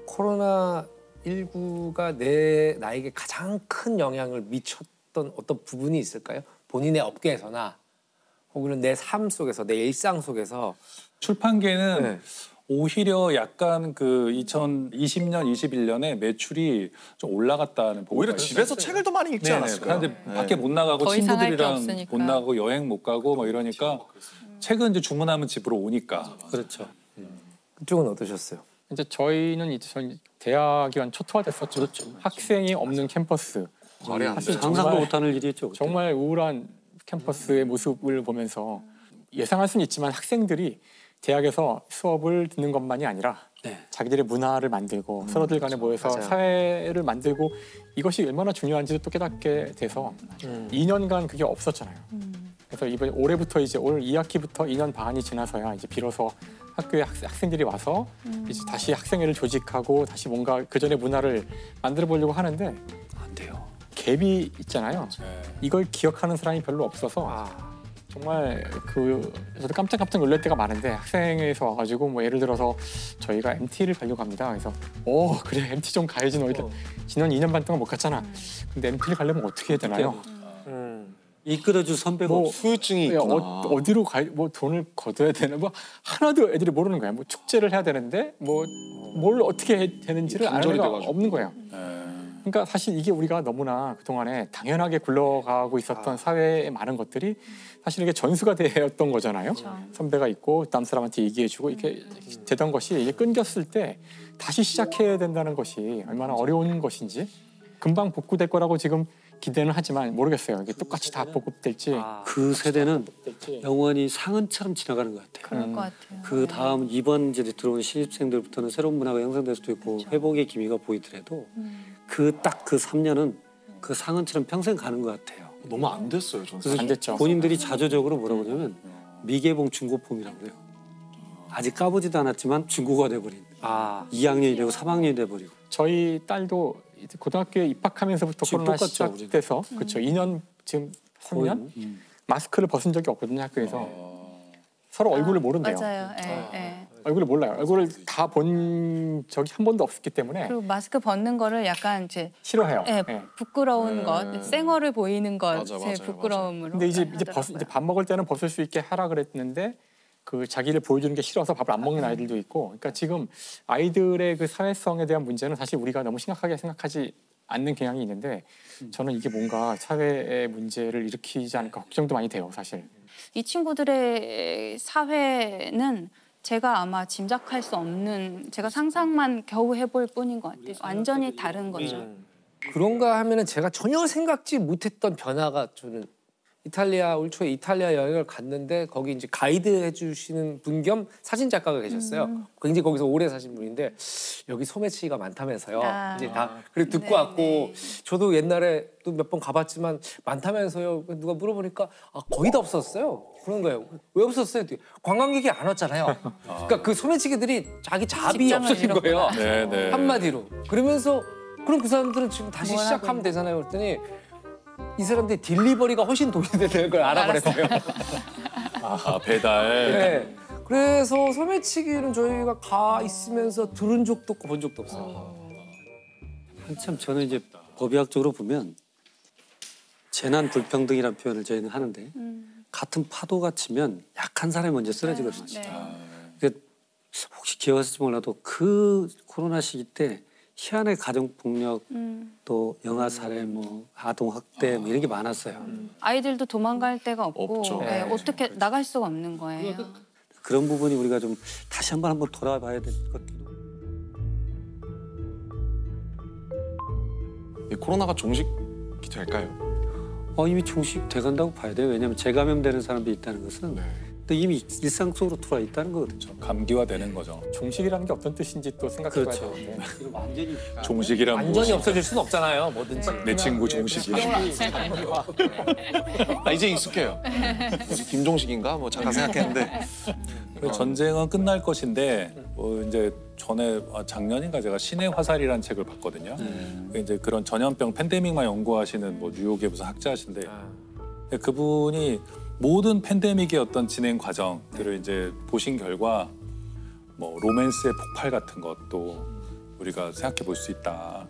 코로나 19가 나에게 가장 큰 영향을 미쳤던 어떤 부분이 있을까요? 본인의 업계에서나 혹은 내 삶 속에서 내 일상 속에서. 출판계는 네. 오히려 약간 그 2020년, 21년에 매출이 좀 올라갔다는 보고가 오히려 있어요. 집에서 책을 더 많이 읽지 않았을까요? 그런데 밖에 못 나가고 더 이상 할게 친구들이랑 없으니까. 못 나가고 여행 못 가고 막 이러니까 책은 이제 주문하면 집으로 오니까. 그렇죠. 그쪽은 어떠셨어요? 이제 저희는 이제 저희 대학이 초토화됐었죠. 그렇죠. 학생이 없는 캠퍼스. 말이 안 사실 돼. 상상도 정말- 못하는 일이었죠. 그때. 정말 우울한 캠퍼스의 모습을 보면서 예상할 수는 있지만 학생들이 대학에서 수업을 듣는 것만이 아니라 네. 자기들의 문화를 만들고 서로들 간에 모여서 맞아요. 사회를 만들고 이것이 얼마나 중요한지도 또 깨닫게 돼서 2년간 그게 없었잖아요. 그래서 이번 올해부터 이제 올 2학기부터 2년 반이 지나서야 이제 비로소 학교에 학생들이 와서 이제 다시 학생회를 조직하고 다시 뭔가 그 전의 문화를 만들어 보려고 하는데 안 돼요. 갭이 있잖아요. 이걸 기억하는 사람이 별로 없어서 정말 그 저도 깜짝깜짝 놀랄 때가 많은데 학생회에서 와가지고 뭐 예를 들어서 저희가 MT를 가려고 합니다. 그래서 그래 MT 좀 가야지 너 이렇게 지난 2년 반 동안 못 갔잖아. 근데 MT를 가려면 어떻게 해야 되나요? 이끌어줄 선배가 뭐 없어. 후유증이 있구나. 어디로 뭐 돈을 걷어야 되나 뭐 하나도 애들이 모르는 거야. 뭐 축제를 해야 되는데 뭐 뭘 어떻게 해야 되는지를 아는 단절이 애가 돼가지고. 없는 거예요. 그러니까 사실 이게 우리가 너무나 그동안에 당연하게 굴러가고 있었던 사회의 많은 것들이 사실 이게 전수가 되었던 거잖아요. 선배가 있고 다음 사람한테 얘기해주고 이렇게 되던 것이 이게 끊겼을 때 다시 시작해야 된다는 것이 얼마나 어려운 것인지 금방 복구될 거라고 지금 기대는 하지만 모르겠어요. 이게 똑같이 다 복구될지. 그 세대는 영원히 상흔처럼 지나가는 것 같아요. 그럴 것 같아요. 그 다음 이번 이제 들어온 신입생들부터는 새로운 문화가 형성될 수도 있고 회복의 기미가 보이더라도 그 딱 그 3년은 그 상흔처럼 평생 가는 것 같아요. 너무 안 됐어요, 저는. 안 됐죠. 본인들이 자조적으로 뭐라고 그러냐면 미개봉 중고폼이라고 그래요. 아직 까보지도 않았지만 중고가 돼버린. 2학년이 되고 3학년이 돼버리고. 저희 딸도 이제 고등학교에 입학하면서부터 지금 코로나 똑같죠, 시작돼서 그렇죠. 2년 지금 3년 마스크를 벗은 적이 없거든요 학교에서 서로 얼굴을 모른대요. 맞아요. 예. 얼굴을 몰라요. 얼굴을 다 본 적이 한 번도 없었기 때문에 그리고 마스크 벗는 거를 약간 이제 싫어해요. 예, 예. 부끄러운 것, 쌩얼을 보이는 맞아, 것의 맞아요, 부끄러움으로. 근데 이제 하더라고요. 이제 밥 먹을 때는 벗을 수 있게 하라 그랬는데 그 자기를 보여주는 게 싫어서 밥을 안 먹는 아이들도 있고. 그러니까 지금 아이들의 그 사회성에 대한 문제는 사실 우리가 너무 심각하게 생각하지 않는 경향이 있는데 저는 이게 뭔가 사회의 문제를 일으키지 않을까 걱정도 많이 돼요, 사실. 이 친구들의 사회는 제가 아마 짐작할 수 없는, 제가 상상만 겨우 해볼 뿐인 것 같아요. 완전히 다른 거죠. 그런가 하면은 제가 전혀 생각지 못했던 변화가 저는 올 초에 이탈리아 여행을 갔는데 거기 이제 가이드 해주시는 분 겸 사진 작가가 계셨어요. 굉장히 거기서 오래 사신 분인데 여기 소매치기가 많다면서요. 이제 다 그리고 듣고 네, 왔고 네. 저도 옛날에 또 몇 번 가봤지만 많다면서요. 누가 물어보니까 거의 다 없었어요. 그런 거예요. 왜 없었어요? 관광객이 안 왔잖아요. 그러니까 그 소매치기들이 자기 잡이 직장을 없어진 거예요. 잃었구나. 네. 한마디로. 그러면서 그럼 그 사람들은 지금 다시 뭘 하고 시작하면 되잖아요. 그랬더니 이 사람들이 딜리버리가 훨씬 돈이 되는 걸 알아버렸어요. 배달. 네. 그래서 소매치기는 저희가 가 있으면서 들은 적도 없고 본 적도 없어요. 한참 저는 이제 법의학적으로 보면 재난 불평등이라는 표현을 저희는 하는데 같은 파도가 치면 약한 사람이 먼저 쓰러지거든요. 네. 그러니까 혹시 기억하실지 몰라도 그 코로나 시기 때 희한하게 가정폭력 또 영아 살해 뭐 아동 학대 뭐 이런 게 많았어요. 아이들도 도망갈 데가 없고 없죠. 네, 어떻게 나갈 수가 없는 거예요. 그런 부분이 우리가 좀 다시 한번 돌아봐야 될 것 같기도. 이 코로나가 종식이 될까요? 이미 종식돼 간다고 봐야 돼요. 왜냐하면 재감염되는 사람들이 있다는 것은 또 이미 일상 속으로 들어와 있다는 거거든요. 감기화되는 거죠. 종식이라는 게 어떤 뜻인지 또 생각해봐야 그렇죠. 되는데 완전히 종식이란 완전히 무엇이? 없어질 수는 없잖아요. 뭐든지. 내 친구 종식이. 이제 익숙해요. 무슨 김종식인가 뭐 잠깐 생각했는데 전쟁은 끝날 것인데 이제 전에 작년인가 제가 신의 화살이라는 책을 봤거든요. 이제 그런 전염병 팬데믹만 연구하시는 뭐 뉴욕의 무슨 학자신데 그분이 모든 팬데믹의 어떤 진행 과정들을 이제 보신 결과 뭐 로맨스의 폭발 같은 것도 우리가 생각해 볼 수 있다.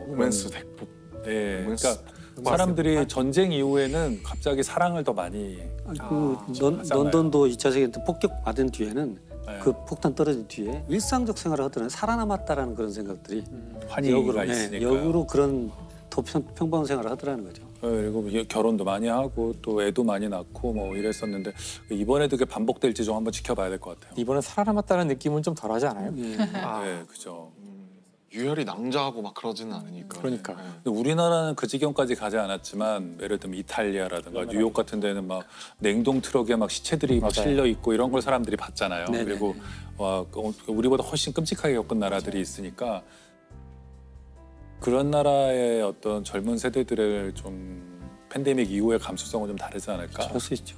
로맨스 대폭. 네, 로맨스 그러니까 사람들이 전쟁 이후에는 갑자기 사랑을 더 많이 런던도 2차 세계대전 때 폭격 받은 뒤에는 네. 그 폭탄 떨어진 뒤에 일상적 생활을 하더라도 살아남았다라는 그런 생각들이 환희가 있으니까. 역으로 그런 더 평범한 생활을 하더라는 거죠. 그리고 결혼도 많이 하고 또 애도 많이 낳고 뭐 이랬었는데 이번에도 그게 반복될지 좀 한번 지켜봐야 될 것 같아요. 이번에 살아남았다는 느낌은 좀 덜하지 않아요? 네, 그죠. 유혈이 낭자하고 막 그러지는 않으니까. 그러니까. 근데 우리나라는 그 지경까지 가지 않았지만 예를 들면 이탈리아라든가 뉴욕 같은 데는 막 냉동 트럭에 막 시체들이 막 실려 있고 이런 걸 사람들이 봤잖아요. 네네. 그리고 우리보다 훨씬 끔찍하게 겪은 나라들이 있으니까 그런 나라의 어떤 젊은 세대들의 좀 팬데믹 이후의 감수성은 좀 다르지 않을까? 그럴 수 있죠.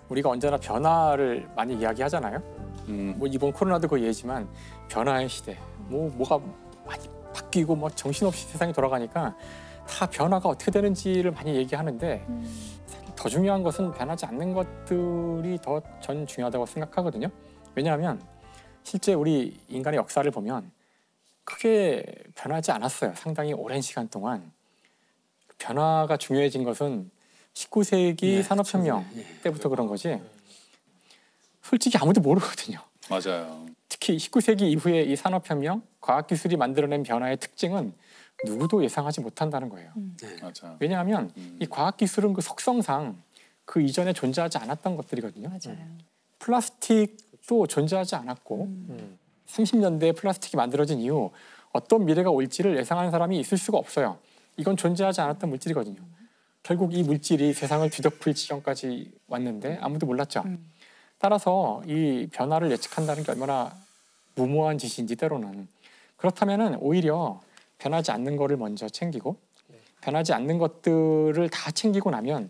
우리가 언제나 변화를 많이 이야기하잖아요. 뭐 이번 코로나도 그 예지만 변화의 시대. 뭐가 많이 바뀌고 뭐 정신없이 세상이 돌아가니까 다 변화가 어떻게 되는지를 많이 얘기하는데 더 중요한 것은 변하지 않는 것들이 더 전 중요하다고 생각하거든요. 왜냐하면 실제 우리 인간의 역사를 보면 크게 변하지 않았어요. 상당히 오랜 시간 동안. 변화가 중요해진 것은 19세기 산업혁명 때부터 그런 거지. 솔직히 아무도 모르거든요. 맞아요. 특히 19세기 이후에 이 산업혁명, 과학기술이 만들어낸 변화의 특징은 누구도 예상하지 못한다는 거예요. 맞아. 왜냐하면 이 과학기술은 그 속성상 그 이전에 존재하지 않았던 것들이거든요. 맞아요. 플라스틱도 존재하지 않았고 30년대에 플라스틱이 만들어진 이후 어떤 미래가 올지를 예상하는 사람이 있을 수가 없어요. 이건 존재하지 않았던 물질이거든요. 결국 이 물질이 세상을 뒤덮을 지경까지 왔는데 아무도 몰랐죠. 따라서 이 변화를 예측한다는 게 얼마나 무모한 짓인지 때로는. 그렇다면은 오히려 변하지 않는 거를 먼저 챙기고 변하지 않는 것들을 다 챙기고 나면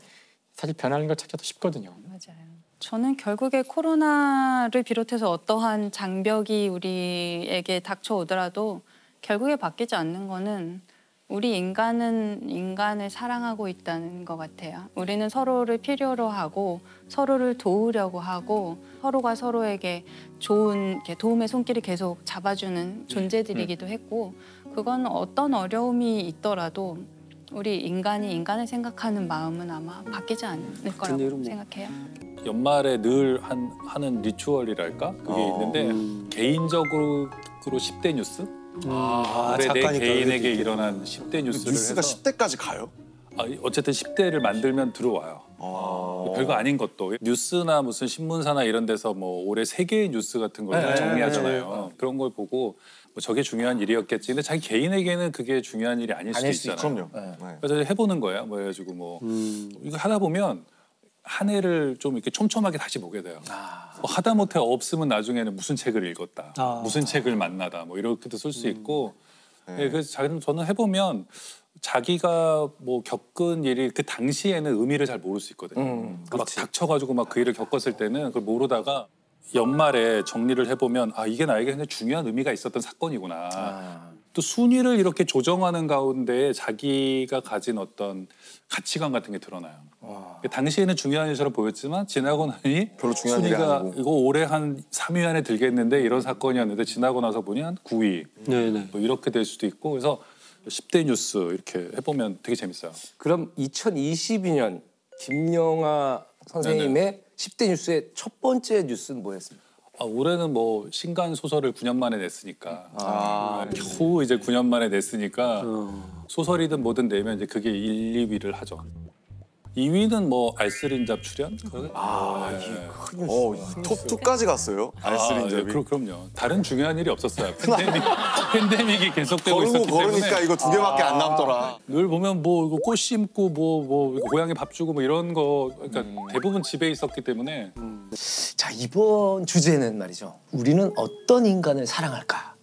사실 변하는 걸 찾기도 쉽거든요. 맞아요. 저는 결국에 코로나를 비롯해서 어떠한 장벽이 우리에게 닥쳐오더라도 결국에 바뀌지 않는 거는 우리 인간은 인간을 사랑하고 있다는 것 같아요. 우리는 서로를 필요로 하고 서로를 도우려고 하고 서로가 서로에게 좋은 도움의 손길을 계속 잡아주는 존재들이기도 했고 그건 어떤 어려움이 있더라도 우리 인간이 인간을 생각하는 마음은 아마 바뀌지 않을 거라고 생각해요. 연말에 늘 하는 리추얼이랄까? 그게 있는데 개인적으로 10대 뉴스? 올해 내 개인에게 일어난 10대 뉴스를 뉴스가 해서 10대까지 가요? 어쨌든 10대를 만들면 들어와요. 별거 아닌 것도 뉴스나 무슨 신문사나 이런 데서 뭐 올해 세계의 뉴스 같은 걸 정리하잖아요. 그런 걸 보고 뭐 저게 중요한 일이었겠지. 근데 자기 개인에게는 그게 중요한 일이 아닐 수도 있잖아요. 그럼요. 그래서 해보는 거예요. 뭐 해가지고 뭐 이거 하다 보면 한 해를 좀 이렇게 촘촘하게 다시 보게 돼요. 뭐 하다못해 없으면 나중에는 무슨 책을 읽었다, 무슨 책을 만나다, 뭐 이렇게도 쓸 수 있고. 네, 그래서 저는 해보면 자기가 뭐 겪은 일이 그 당시에는 의미를 잘 모를 수 있거든요. 막 닥쳐가지고 막 그 일을 겪었을 때는 그걸 모르다가 연말에 정리를 해보면 이게 나에게 굉장히 중요한 의미가 있었던 사건이구나. 또 순위를 이렇게 조정하는 가운데 자기가 가진 어떤 가치관 같은 게 드러나요. 당시에는 중요한 일처럼 보였지만 지나고 나니 별로 중요한 일이 순위가 아니고. 이거 올해 한 3위 안에 들겠는데 이런 사건이었는데 지나고 나서 보니 한 9위 뭐 이렇게 될 수도 있고 그래서 10대 뉴스 이렇게 해보면 되게 재밌어요. 그럼 2022년 김영하 선생님의 10대 뉴스의 첫 번째 뉴스는 뭐였습니까? 올해는 뭐 신간 소설을 9년 만에 냈으니까 겨우 이제 9년 만에 냈으니까 소설이든 뭐든 내면 이제 그게 1, 2위를 하죠. 2위는 뭐 알쓸인잡 출연? 톱2까지 갔어요. 알쓸인잡이. 그럼요. 다른 중요한 일이 없었어요. 팬데믹이 계속되고 있었기 때문에. 걸으니까 이거 2개밖에 안 남더라. 늘 보면 뭐 이거 꽃 심고 뭐 고양이 밥 주고 뭐 이런 거 그러니까 대부분 집에 있었기 때문에 자, 이번 주제는 말이죠. 우리는 어떤 인간을 사랑할까?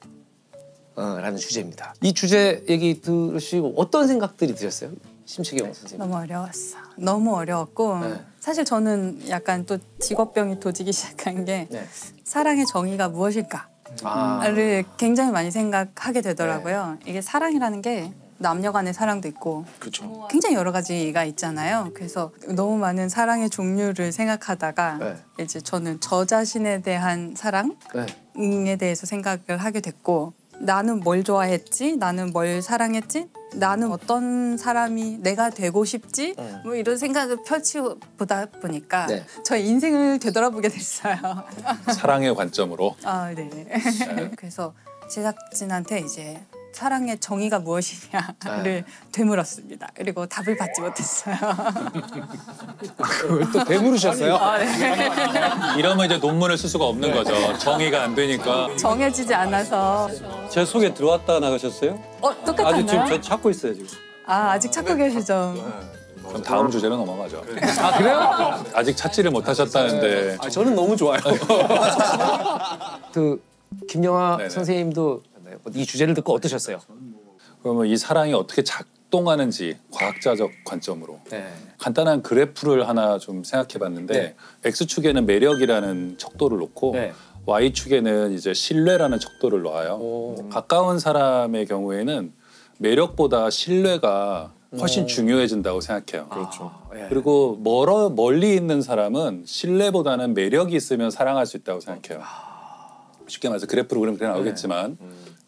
라는 주제입니다. 이 주제 얘기 들으시고 어떤 생각들이 드셨어요? 심채경 선생님. 너무 어려웠어. 너무 어려웠고 네. 사실 저는 약간 또 직업병이 도지기 시작한 게 네. 사랑의 정의가 무엇일까를 굉장히 많이 생각하게 되더라고요. 이게 사랑이라는 게 남녀 간의 사랑도 있고 그렇죠. 굉장히 여러 가지가 있잖아요. 그래서 너무 많은 사랑의 종류를 생각하다가 네. 이제 저는 저 자신에 대한 사랑에 대해서 생각을 하게 됐고 나는 뭘 좋아했지? 나는 뭘 사랑했지? 나는 어떤 사람이 내가 되고 싶지? 뭐 이런 생각을 펼치보다 보니까 네. 저의 인생을 되돌아보게 됐어요. 사랑의 관점으로. 아, 네. 그래서 제작진한테 이제 사랑의 정의가 무엇이냐를 되물었습니다. 그리고 답을 받지 못했어요. 그걸 또 되물으셨어요? 아, 네. 이러면 이제 논문을 쓸 수가 없는 거죠. 정의가 안 되니까. 정해지지 않아서. 제 속에 들어왔다 나가셨어요? 똑같았나요? 아직 지금 저 찾고 있어요 지금. 아직 찾고 계시죠? 그럼 다음 주제로 넘어가죠. 아, 그래요? 아직 찾지를 못하셨다는데. 저는 너무 좋아요. 그 김영하 네네. 선생님도 이 주제를 듣고 어떠셨어요? 그러면 이 사랑이 어떻게 작동하는지 과학자적 관점으로 네. 간단한 그래프를 하나 좀 생각해봤는데 네. X축에는 매력이라는 척도를 놓고 네. Y축에는 이제 신뢰라는 척도를 놓아요. 가까운 사람의 경우에는 매력보다 신뢰가 훨씬 중요해진다고 생각해요. 그렇죠. 그리고 멀리 있는 사람은 신뢰보다는 매력이 있으면 사랑할 수 있다고 생각해요. 쉽게 말해서 그래프로 그렇게 나오겠지만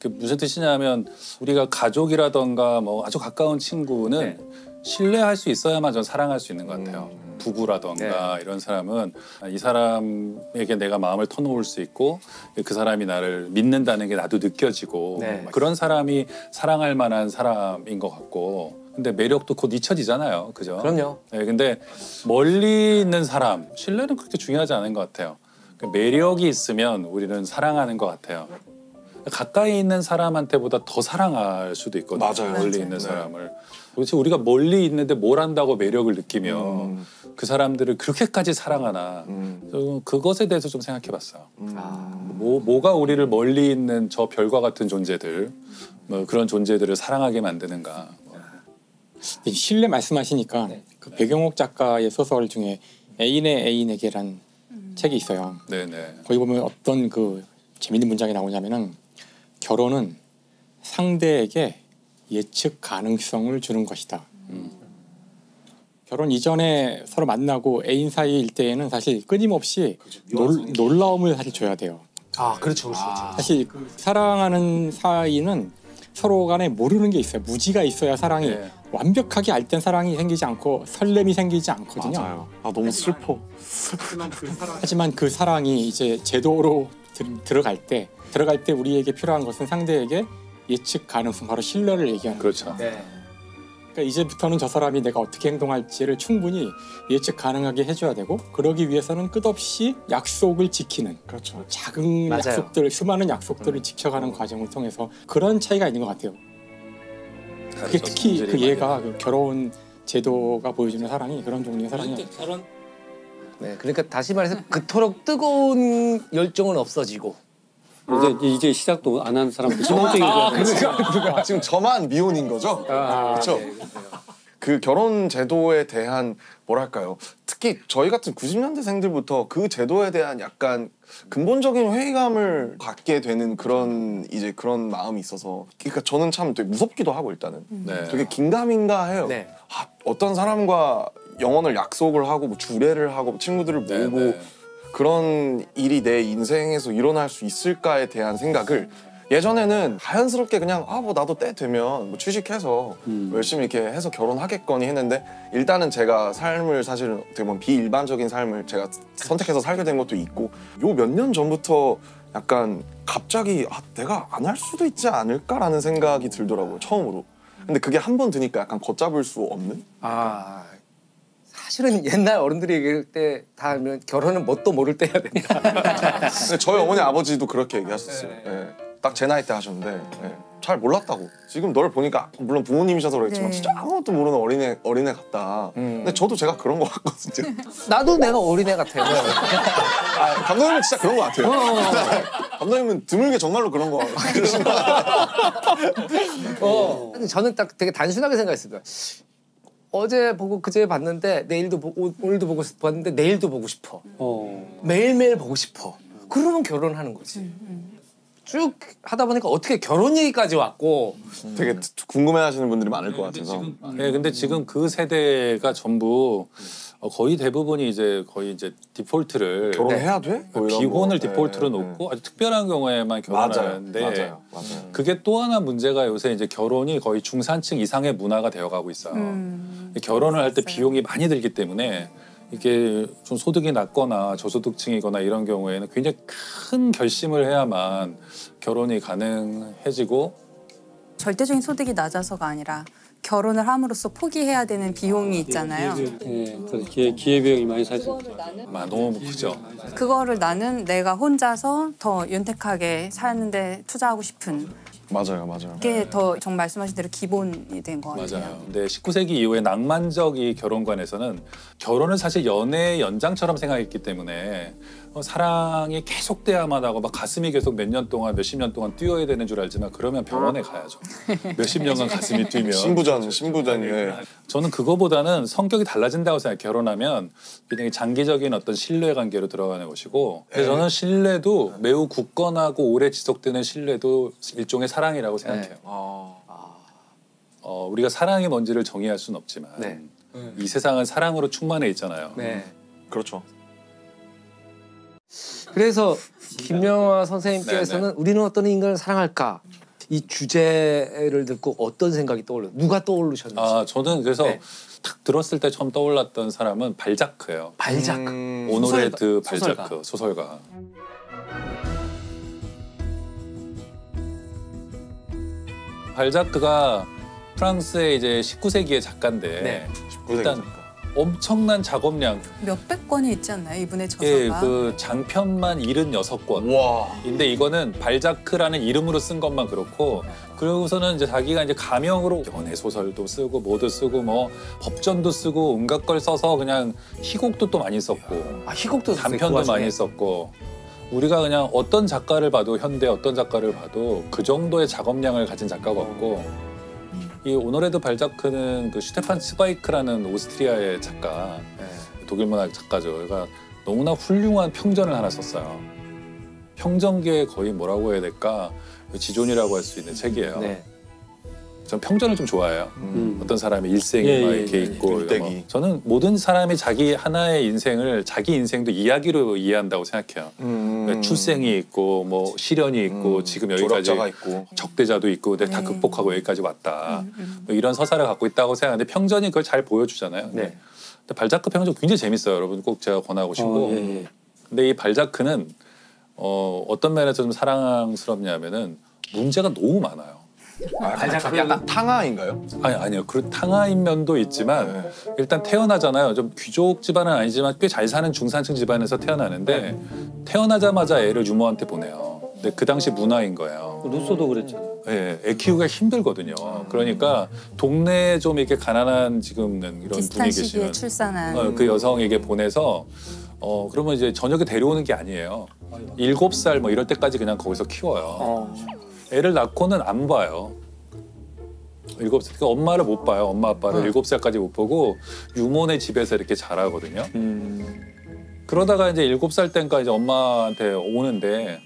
그게 무슨 뜻이냐면 우리가 가족이라던가 뭐 아주 가까운 친구는 신뢰할 수 있어야만 전 사랑할 수 있는 것 같아요. 부부라던가 이런 사람은 이 사람에게 내가 마음을 터놓을 수 있고 그 사람이 나를 믿는다는 게 나도 느껴지고 그런 사람이 사랑할 만한 사람인 것 같고 근데 매력도 곧 잊혀지잖아요. 그죠? 그럼요. 네, 근데 멀리 있는 사람 신뢰는 그렇게 중요하지 않은 것 같아요. 매력이 있으면 우리는 사랑하는 것 같아요. 가까이 있는 사람한테보다 더 사랑할 수도 있거든요. 맞아요. 멀리 있는 사람을. 그렇지 우리가 멀리 있는데 뭘 한다고 매력을 느끼며 그 사람들을 그렇게까지 사랑하나 그것에 대해서 좀 생각해봤어요. 뭐가 우리를 멀리 있는 저 별과 같은 존재들 뭐 그런 존재들을 사랑하게 만드는가. 신뢰 말씀하시니까 그 배경옥 작가의 소설 중에 애인의 애인에게란 책이 있어요. 네네. 거기 보면 어떤 그 재밌는 문장이 나오냐면은 결혼은 상대에게 예측 가능성을 주는 것이다. 결혼 이전에 서로 만나고 애인 사이일 때에는 사실 끊임없이 놀라움을 사실 줘야 돼요. 아, 그렇죠. 사실 그 사랑하는 사이는 서로 간에 모르는 게 있어요. 무지가 있어야 사랑이 완벽하게 알된 사랑이 생기지 않고 설렘이 생기지 않거든요. 맞아요. 아 너무 슬퍼. 하지만 그 사랑이 이제 제도로 들어갈 때 우리에게 필요한 것은 상대에게 예측 가능성, 바로 신뢰를 얘기하는 그렇죠. 거죠. 그러니까 이제부터는 저 사람이 내가 어떻게 행동할지를 충분히 예측 가능하게 해줘야 되고 그러기 위해서는 끝없이 약속을 지키는 그렇죠. 작은 맞아요. 약속들, 수많은 약속들을 지켜가는 과정을 통해서 그런 차이가 있는 것 같아요. 그게 특히 그 얘가 그 결혼 제도가 보여주는 사랑이 그런 종류의 사랑이에요. 네, 그러니까 다시 말해서 그토록 뜨거운 열정은 없어지고 이제 시작도 안 한 사람들 소극적인 거 그러니까 지금 저만 미혼인 거죠? 그렇죠. 그 결혼 제도에 대한 뭐랄까요? 특히 저희 같은 90년대생들부터 그 제도에 대한 약간 근본적인 회의감을 갖게 되는 그런 이제 그런 마음이 있어서 그러니까 저는 참 되게 무섭기도 하고 일단은 되게 긴가민가 해요. 아, 어떤 사람과 영혼을 약속을 하고 뭐 주례를 하고 친구들을 모으고 그런 일이 내 인생에서 일어날 수 있을까에 대한 생각을 예전에는 자연스럽게 그냥 뭐 나도 때 되면 뭐 취직해서 열심히 이렇게 해서 결혼하겠거니 했는데 일단은 제가 삶을 사실은 어떻게 보면 비일반적인 삶을 제가 선택해서 살게 된 것도 있고 요 몇 년 전부터 약간 갑자기 내가 안 할 수도 있지 않을까라는 생각이 들더라고요. 처음으로. 근데 그게 한 번 드니까 약간 걷잡을 수 없는? 사실은 옛날 어른들이 얘기할 때 다 하면 결혼은 뭣도 모를 때 해야 된다. 근데 저희 어머니 아버지도 그렇게 얘기하셨어요. 예. 딱 제 나이 때 하셨는데 잘 몰랐다고. 지금 널 보니까 물론 부모님이셔서 그렇겠지만 진짜 아무것도 모르는 어린애 같다. 근데 저도 제가 그런 거 같거든요. 나도 내가 어린애 같아요. 감독님은 진짜 그런 거 같아요. 감독님은 드물게 정말로 그런 거 그러신 거 같아요. 근데 저는 딱 되게 단순하게 생각했습니다. 어제 보고 그제 봤는데 내일도 보고 오늘도 보고 봤는데 내일도 보고 싶어. 매일매일 보고 싶어. 그러면 결혼하는 거지. 쭉 하다 보니까 어떻게 결혼 얘기까지 왔고 되게 궁금해하시는 분들이 많을 것 같아서. 네, 근데 지금 그 세대가 전부 거의 대부분이 이제 거의 이제 디폴트를 결혼해야 돼? 뭐 이런 비혼을 거. 디폴트로 놓고 아주 특별한 경우에만 결혼하는데 맞아요. 그게 또 하나 문제가 요새 이제 결혼이 거의 중산층 이상의 문화가 되어가고 있어요. 결혼을 할 때 비용이 많이 들기 때문에 이게 좀 소득이 낮거나 저소득층이거나 이런 경우에는 굉장히 큰 결심을 해야만 결혼이 가능해지고 절대적인 소득이 낮아서가 아니라 결혼을 함으로써 포기해야 되는 비용이 있잖아요. 기회비용이 많이 사죠. 너무 크죠. 그거를 나는 내가 혼자서 더 윤택하게 사는데 투자하고 싶은 맞아요. 게 더 정말 말씀하신 대로 기본이 된 것 같아요. 맞아요. 근데 19세기 이후에 낭만적 이 결혼관에서는 결혼은 사실 연애의 연장처럼 생각했기 때문에 사랑이 계속돼야만 하고 막 가슴이 계속 몇 년 동안 몇십 년 동안 뛰어야 되는 줄 알지만 그러면 병원에 가야죠. 몇십 년간 가슴이 뛰면 신부전. 저는 그거보다는 성격이 달라진다고 생각해요. 결혼하면 굉장히 장기적인 어떤 신뢰 관계로 들어가는 것이고 그래서 저는 신뢰도 매우 굳건하고 오래 지속되는 신뢰도 일종의 사랑이라고 생각해요. 우리가 사랑이 뭔지를 정의할 수는 없지만 이 세상은 사랑으로 충만해 있잖아요. 그렇죠. 그래서 김명화 선생님께서는 우리는 어떤 인간을 사랑할까? 이 주제를 듣고 어떤 생각이 떠올려요? 누가 떠오르셨는지. 저는 그래서 딱 들었을 때 처음 떠올랐던 사람은 발자크예요. 발자크. 오노레드 발자크 소설가. 발자크가 프랑스의 이제 19세기의 작가인데 일단 엄청난 작업량. 몇백 권이 있지 않나요? 이분의 저서가. 예, 그 장편만 76권. 와. 근데 이거는 발자크라는 이름으로 쓴 것만 그렇고 그러고서는 이제 자기가 이제 가명으로 연애 소설도 쓰고 뭐도 쓰고 뭐 법전도 쓰고 온갖 걸 써서 그냥 희곡도 또 많이 썼고 희곡도 단편도 많이 썼고 우리가 그냥 어떤 작가를 봐도 현대 어떤 작가를 봐도 그 정도의 작업량을 가진 작가가 없고 이 오노레드 발자크는 그 슈테판 츠바이크라는 오스트리아의 작가, 독일 문학 작가죠. 그러니까 너무나 훌륭한 평전을 하나 썼어요. 평전계의 거의 뭐라고 해야 될까? 지존이라고 할 수 있는 책이에요. 전 평전을 좀 좋아해요. 어떤 사람의 일생이 막 이렇게 있고 일대기. 저는 모든 사람이 자기 하나의 인생을 자기 인생도 이야기로 이해한다고 생각해요. 출생이 있고 뭐 시련이 있고 지금 여기까지 졸업자가 있고 적대자도 있고 근데 다 극복하고 여기까지 왔다. 뭐 이런 서사를 갖고 있다고 생각하는데 평전이 그걸 잘 보여주잖아요. 근데 발자크 평전 굉장히 재밌어요. 여러분 꼭 제가 권하고 싶고. 근데 이 발자크는 어떤 면에서 좀 사랑스럽냐면은 문제가 너무 많아요. 약간 탕하인가요? 아니요. 그 탕하인 면도 있지만 일단 태어나잖아요. 좀 귀족 집안은 아니지만 꽤 잘 사는 중산층 집안에서 태어나는데 태어나자마자 애를 유모한테 보내요. 근데 그 당시 문화인 거예요. 루소도 그랬잖아요. 네, 애 키우기가 힘들거든요. 그러니까 동네에 좀 이렇게 가난한 지금 이런 비슷한 분이 시기에 계시면 출산한 그 여성에게 보내서 그러면 이제 저녁에 데려오는 게 아니에요. 7살 뭐 이럴 때까지 그냥 거기서 키워요. 애를 낳고는 안 봐요. 7살, 그러니까 엄마를 못 봐요. 엄마 아빠를 7살까지 못 보고 유모네 집에서 이렇게 자라거든요. 그러다가 이제 7살 때니까 이제 엄마한테 오는데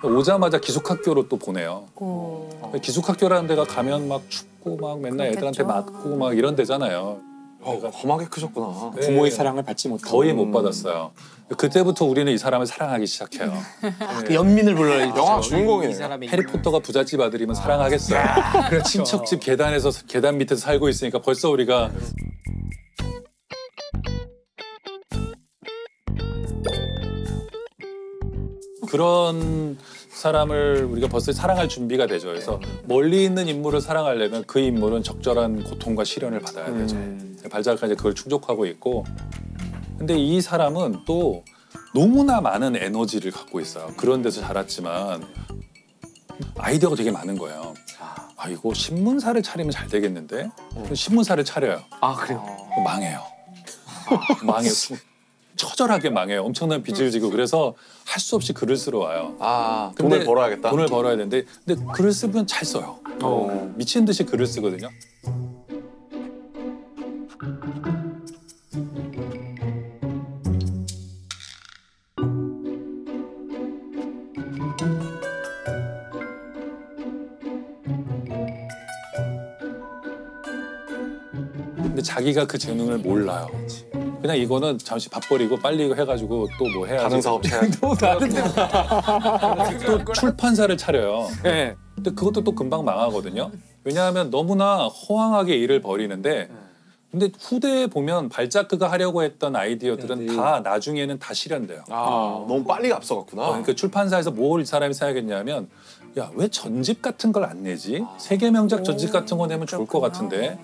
오자마자 기숙학교로 또 보내요. 기숙학교라는 데가 가면 막 춥고 막 맨날 애들한테 맞고 막 이런 데잖아요. 험하게 크셨구나. 부모의 사랑을 받지 못하고 거의 못 받았어요. 그때부터 우리는 이 사람을 사랑하기 시작해요. 그 연민을 불러야 영화 주인공이에요. 이 사람이 해리포터가 부잣집 아들이면 사랑하겠어요. 친척집 계단에서 계단 밑에서 살고 있으니까 벌써 우리가 그런 사람을 우리가 벌써 사랑할 준비가 되죠. 그래서 멀리 있는 인물을 사랑하려면 그 인물은 적절한 고통과 시련을 받아야 되죠. 발자크가 이제 그걸 충족하고 있고, 근데 이 사람은 또 너무나 많은 에너지를 갖고 있어요. 그런 데서 자랐지만 아이디어가 되게 많은 거예요. 아, 이거 신문사를 차리면 잘 되겠는데? 신문사를 차려요. 아 그래요? 망해요. 망해요. 처절하게 망해요. 엄청난 빚을 지고. 그래서 할 수 없이 글을 쓰러 와요. 아, 근데 돈을 벌어야겠다. 돈을 벌어야 되는데, 근데 글을 쓰면 잘 써요. 미친 듯이 글을 쓰거든요. 근데 자기가 그 재능을 몰라요. 그냥 이거는 잠시 밥벌이고 빨리 이거 해가지고 또 뭐 해야지. 다른 사업 해야지. 또 출판사를 차려요. 네. 근데 그것도 또 금방 망하거든요. 왜냐하면 너무나 허황하게 일을 벌이는데, 근데 후대에 보면 발자크가 하려고 했던 아이디어들은 다 나중에는 다 실현돼요. 아, 너무 빨리 앞서갔구나. 그러니까 출판사에서 뭘 이 사람이 생각했냐면, 야, 왜 전집 같은 걸 안 내지? 세계 명작 전집 같은 거 내면 좋을 것 같은데.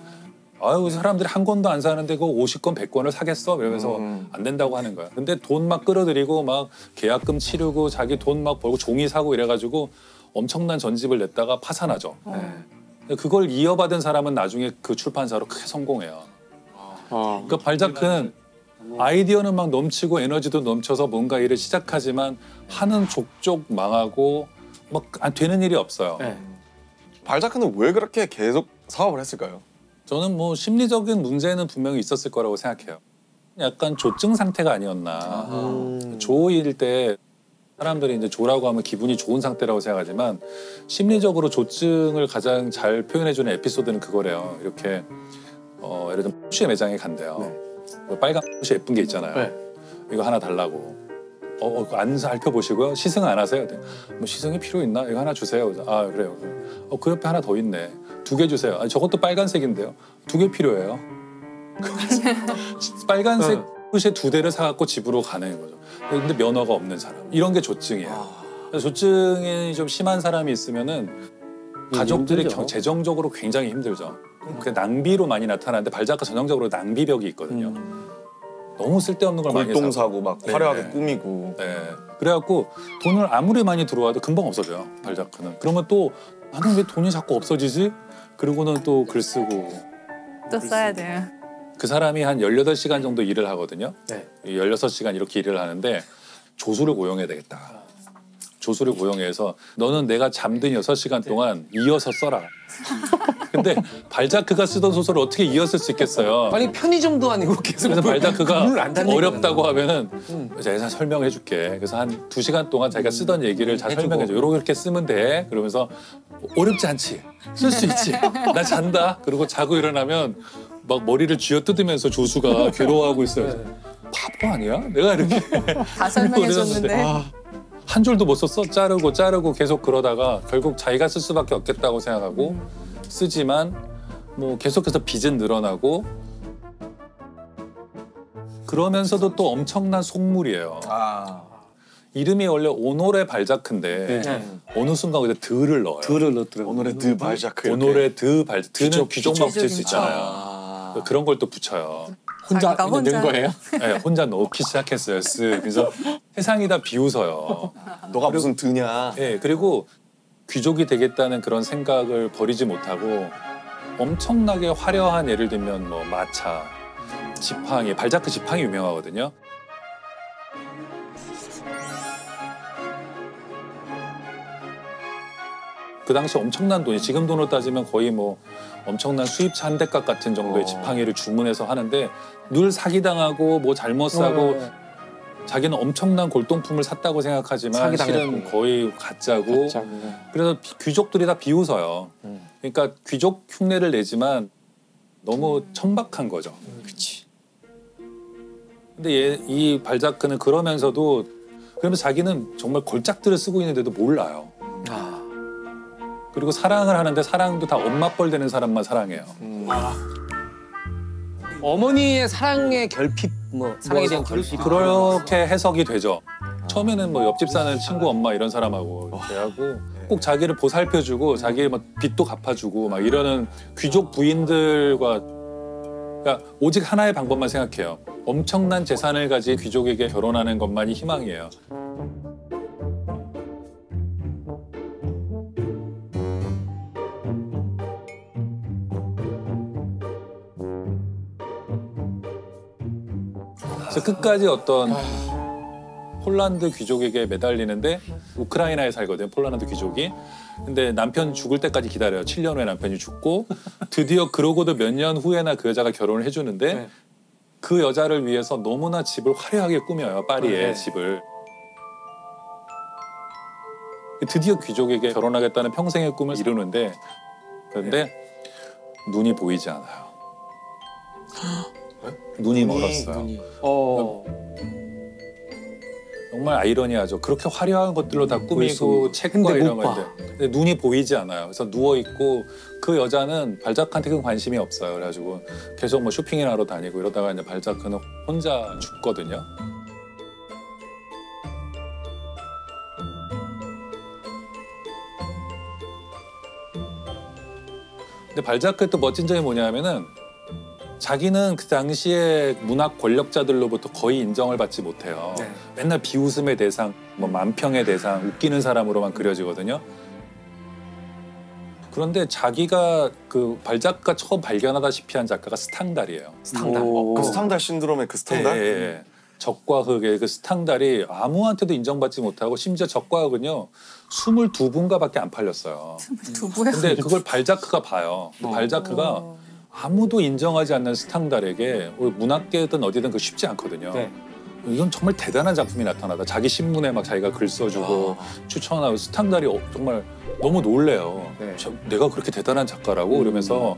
아유, 사람들이 한 권도 안 사는데 그 50권, 100권을 사겠어? 이러면서 안 된다고 하는 거야. 근데 돈 막 끌어들이고 막 계약금 치르고 자기 돈 막 벌고 종이 사고 이래가지고 엄청난 전집을 냈다가 파산하죠. 근데 그걸 이어받은 사람은 나중에 그 출판사로 크게 성공해요. 그러니까 발자크는 아이디어는 막 넘치고 에너지도 넘쳐서 뭔가 일을 시작하지만 하는 족족 망하고 막 안 되는 일이 없어요. 발자크는 왜 그렇게 계속 사업을 했을까요? 저는 뭐 심리적인 문제는 분명히 있었을 거라고 생각해요. 약간 조증 상태가 아니었나. 조일 때 사람들이 이제 조라고 하면 기분이 좋은 상태라고 생각하지만 심리적으로 조증을 가장 잘 표현해주는 에피소드는 그거래요. 이렇게 예를 들면 포르쉐 매장에 간대요. 빨간 포르쉐 예쁜 게 있잖아요. 이거 하나 달라고. 안 살펴보시고요. 시승 안 하세요? 뭐 시승이 필요 있나? 이거 하나 주세요. 아 그래요. 그 옆에 하나 더 있네. 2개 주세요. 아니, 저것도 빨간색인데요. 2개 필요해요. 빨간색 포르쉐 2대를 사갖고 집으로 가는 거죠. 근데 면허가 없는 사람. 이런 게 조증이에요. 조증이 좀 심한 사람이 있으면은 가족들이 재정적으로 굉장히 힘들죠. 그 낭비로 많이 나타나는데 발자크 전형적으로 낭비벽이 있거든요. 너무 쓸데없는 걸 많이 골동 사고 사고 막 화려하게 꾸미고. 네. 그래갖고 돈을 아무리 많이 들어와도 금방 없어져요. 발자크는. 그러면 또 나는 왜 돈이 자꾸 없어지지? 그러고는 또 글 쓰고. 또 써야 돼요. 그 사람이 한 18시간 정도 일을 하거든요. 16시간 이렇게 일을 하는데 조수를 고용해야 되겠다. 조수를 고용해서 너는 내가 잠든 6시간 동안 이어서 써라. 근데 발자크가 쓰던 소설을 어떻게 이었을 수 있겠어요. 아니 편의점도 아니고 계속 그래서 발자크가 글을 안 달리는 어렵다고 하면은 제가 설명해 줄게. 그래서 한 2시간 동안 자기가 쓰던 얘기를 잘 설명해 줘. 이렇게 쓰면 돼. 그러면서 어렵지 않지. 쓸 수 있지. 나 잔다. 그리고 자고 일어나면 막 머리를 쥐어뜯으면서 조수가 괴로워하고 있어요. 바보 아니야? 내가 이렇게 다 설명해 줬는데. 한 줄도 못 썼어. 자르고 계속 그러다가 결국 자기가 쓸 수밖에 없겠다고 생각하고 쓰지만 뭐 계속해서 빚은 늘어나고 그러면서도 또 엄청난 속물이에요. 이름이 원래 오노레 발자크인데 어느 순간 거기다 드를 넣어요. 드를 넣더라고요. 오늘의 드 발자크. 오노레 드 발자크. 드는 귀족만 붙일 수 있잖아요. 그런 걸 또 붙여요. 혼자 자기가 낸 혼자. 거예요? 네, 혼자 넣기 시작했어요. 그래서 세상이 다 비웃어요. 너가 무슨 드냐. 네, 그리고 귀족이 되겠다는 그런 생각을 버리지 못하고 엄청나게 화려한 예를 들면 뭐 마차, 지팡이, 발자크 지팡이 유명하거든요. 그 당시 엄청난 돈이 지금 돈으로 따지면 거의 뭐 엄청난 수입차 한 대값 같은 정도의 지팡이를 주문해서 하는데 늘 사기당하고 뭐 잘못 사고 자기는 엄청난 골동품을 샀다고 생각하지만 실은 거의 가짜고 그래서 귀족들이 다 비웃어요. 그러니까 귀족 흉내를 내지만 너무 천박한 거죠. 근데 이 발자크는 그러면서도 그러면 자기는 정말 걸작들을 쓰고 있는데도 몰라요. 그리고 사랑을 하는데 사랑도 다 엄마뻘 되는 사람만 사랑해요. 어머니의 사랑의 결핍, 뭐 사랑에 대한 결핍. 그렇게 해석이 되죠. 처음에는 뭐 옆집 사는 친구 엄마 이런 사람하고 대하고 꼭 자기를 보살펴주고 자기의 뭐 빚도 갚아주고 막 이러는 귀족 부인들과 그러니까 오직 하나의 방법만 생각해요. 엄청난 재산을 가진 귀족에게 결혼하는 것만이 희망이에요. 그래서 끝까지 어떤 폴란드 귀족에게 매달리는데 우크라이나에 살거든요. 폴란드 귀족이. 근데 남편 죽을 때까지 기다려요. 7년 후에 남편이 죽고 드디어 그러고도 몇 년 후에나 그 여자가 결혼을 해주는데 그 여자를 위해서 너무나 집을 화려하게 꾸며요. 파리에 집을. 드디어 귀족에게 결혼하겠다는 평생의 꿈을 이루는데 그런데 눈이 보이지 않아요. 눈이 멀었어요. 정말 아이러니하죠. 그렇게 화려한 것들로 다 꾸미고 책과 이런 건데 근데 눈이 보이지 않아요. 그래서 누워 있고 그 여자는 발자크한테 큰 관심이 없어요. 그래가지고 계속 뭐 쇼핑이나 하러 다니고 이러다가 이제 발자크는 혼자 죽거든요. 근데 발자크의 또 멋진 점이 뭐냐면은 자기는 그 당시에 문학 권력자들로부터 거의 인정을 받지 못해요. 맨날 비웃음의 대상, 뭐 만평의 대상, 웃기는 사람으로만 그려지거든요. 그런데 자기가 그 발자크가 처음 발견하다시피 한 작가가 스탕달이에요. 스탕달. 그 스탕달 신드롬의 그 스탕달? 예. 적과 흑의 그 스탕달이 아무한테도 인정받지 못하고 심지어 적과 흑은요 22분가밖에 안 팔렸어요. 22부요? 근데 그걸 발자크가 봐요. 발자크가 아무도 인정하지 않는 스탕달에게 문학계든 어디든 그 쉽지 않거든요. 이건 정말 대단한 작품이 나타나다. 자기 신문에 막 자기가 글 써주고 추천하고 스탕달이 정말 너무 놀래요. 내가 그렇게 대단한 작가라고 그러면서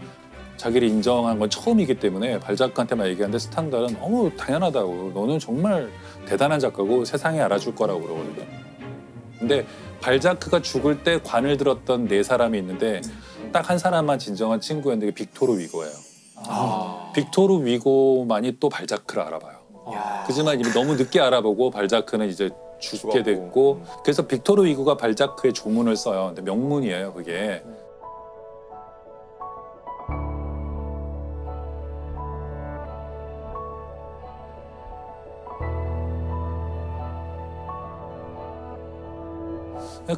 자기를 인정한 건 처음이기 때문에 발자크한테만 얘기하는데 스탕달은 당연하다고 너는 정말 대단한 작가고 세상에 알아줄 거라고 그러거든요. 근데 발자크가 죽을 때 관을 들었던 네 사람이 있는데 딱 한 사람만 진정한 친구였는데 그게 빅토르 위고예요. 빅토르 위고만이 또 발자크를 알아봐요. 그지만 이미 너무 늦게 알아보고 발자크는 이제 죽게 됐고 그래서 빅토르 위고가 발자크의 조문을 써요. 근데 명문이에요 그게.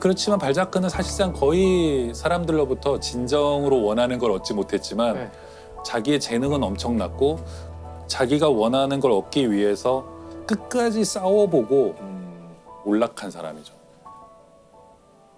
그렇지만 발자크는 사실상 거의 사람들로부터 진정으로 원하는 걸 얻지 못했지만 자기의 재능은 엄청났고 자기가 원하는 걸 얻기 위해서 끝까지 싸워보고 몰락한 사람이죠.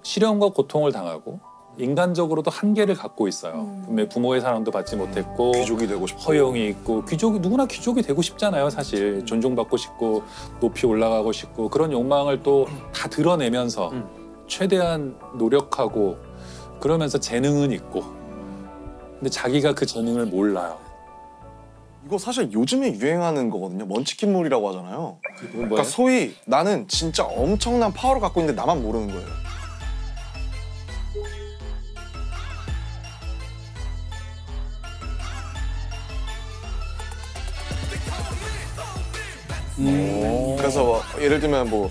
시련과 고통을 당하고 인간적으로도 한계를 갖고 있어요. 분명히 부모의 사랑도 받지 못했고 귀족이 되고 싶고 허용이 있고 누구나 귀족이 되고 싶잖아요. 사실 존중받고 싶고 높이 올라가고 싶고 그런 욕망을 또 다 드러내면서 최대한 노력하고 그러면서 재능은 있고 근데 자기가 그 재능을 몰라요. 이거 사실 요즘에 유행하는 거거든요. 먼치킨물이라고 하잖아요. 그러니까 소위 나는 진짜 엄청난 파워를 갖고 있는데 나만 모르는 거예요. 그래서 뭐 예를 들면 뭐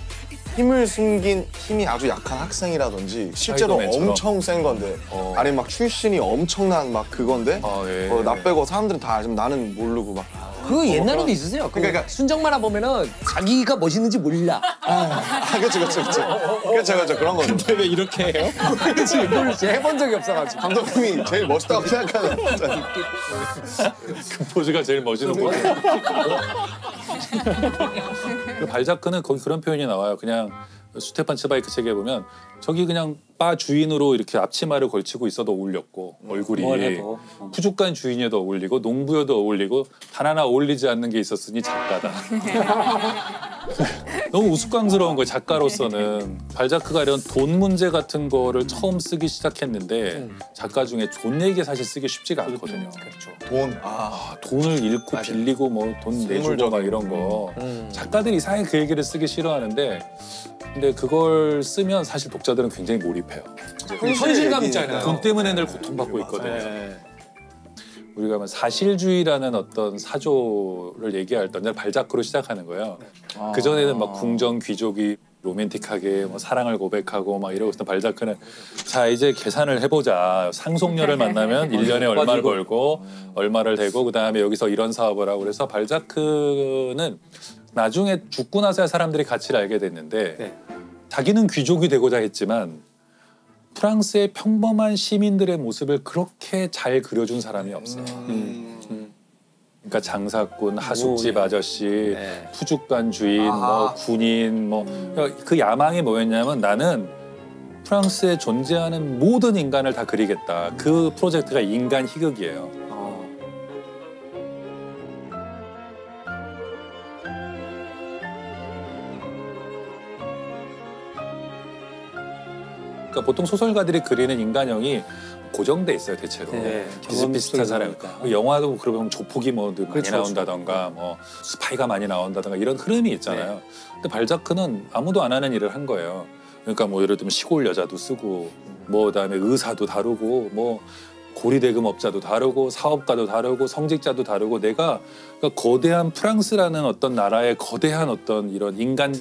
힘을 숨긴 힘이 아주 약한 학생이라든지 실제로 스파이더맨처럼. 엄청 센 건데 아니면 막 출신이 엄청난 막 그건데 나 빼고 사람들은 다 알지만 나는 모르고 막 그 옛날에도 있으세요. 그러니까 순정만화 보면은 자기가 멋있는지 몰라. 그렇죠 그런 거죠. 근데 왜 이렇게 해요? 그렇지. 그걸 해본 적이 없어가지고. 감독님이 제일 멋있다고 생각하는 그 포즈가 제일 멋있는 포즈. 그 발자크는 거기 그런 표현이 나와요. 그냥 스테판 츠바이크 책에 보면 저기 그냥 바 주인으로 이렇게 앞치마를 걸치고 있어도 어울렸고 얼굴이 푸죽간 주인에도 어울리고 농부여도 어울리고 단 하나 어울리지 않는 게 있었으니 작가다. 너무 우스꽝스러운 거예요. 작가로서는. 발자크가 이런 돈 문제 같은 거를 처음 쓰기 시작했는데 작가 중에 존 얘기 사실 쓰기 쉽지가 않거든요. 돈. 돈을 잃고 빌리고 뭐 돈 내주고 막 이런 거. 작가들이 이상하게 그 얘기를 쓰기 싫어하는데 근데 그걸 쓰면 사실 독자들은 굉장히 몰입해요. 현실감 있잖아요. 돈 때문에 늘 고통받고 있거든요. 우리가 사실주의라는 어떤 사조를 얘기할 때 언제나 발자크로 시작하는 거예요. 그 전에는 막 궁정 귀족이 로맨틱하게 뭐 사랑을 고백하고 막 이러고 있었던 발자크는 자 이제 계산을 해보자. 상속녀를 만나면 1년에 얼마를 벌고 얼마를 대고 그다음에 여기서 이런 사업을 하고 그래서 발자크는 나중에 죽고 나서야 사람들이 가치를 알게 됐는데 자기는 귀족이 되고자 했지만 프랑스의 평범한 시민들의 모습을 그렇게 잘 그려준 사람이 없어요. 그러니까 장사꾼, 하숙집 아저씨, 푸죽간 주인, 뭐 군인, 뭐 그 야망이 뭐였냐면 나는 프랑스에 존재하는 모든 인간을 다 그리겠다. 그 프로젝트가 인간 희극이에요. 그러니까 보통 소설가들이 그리는 인간형이 고정돼 있어요 대체로. 비슷비슷한 사람. 영화도 그러면 조폭이 뭐 많이 나온다던가 뭐 스파이가 많이 나온다던가 이런 흐름이 있잖아요. 근데 발자크는 아무도 안 하는 일을 한 거예요. 그러니까 뭐 예를 들면 시골 여자도 쓰고 뭐 그다음에 의사도 다루고 뭐 고리대금업자도 다루고 사업가도 다루고 성직자도 다루고 내가 그러니까 거대한 프랑스라는 어떤 나라의 거대한 어떤 이런 인간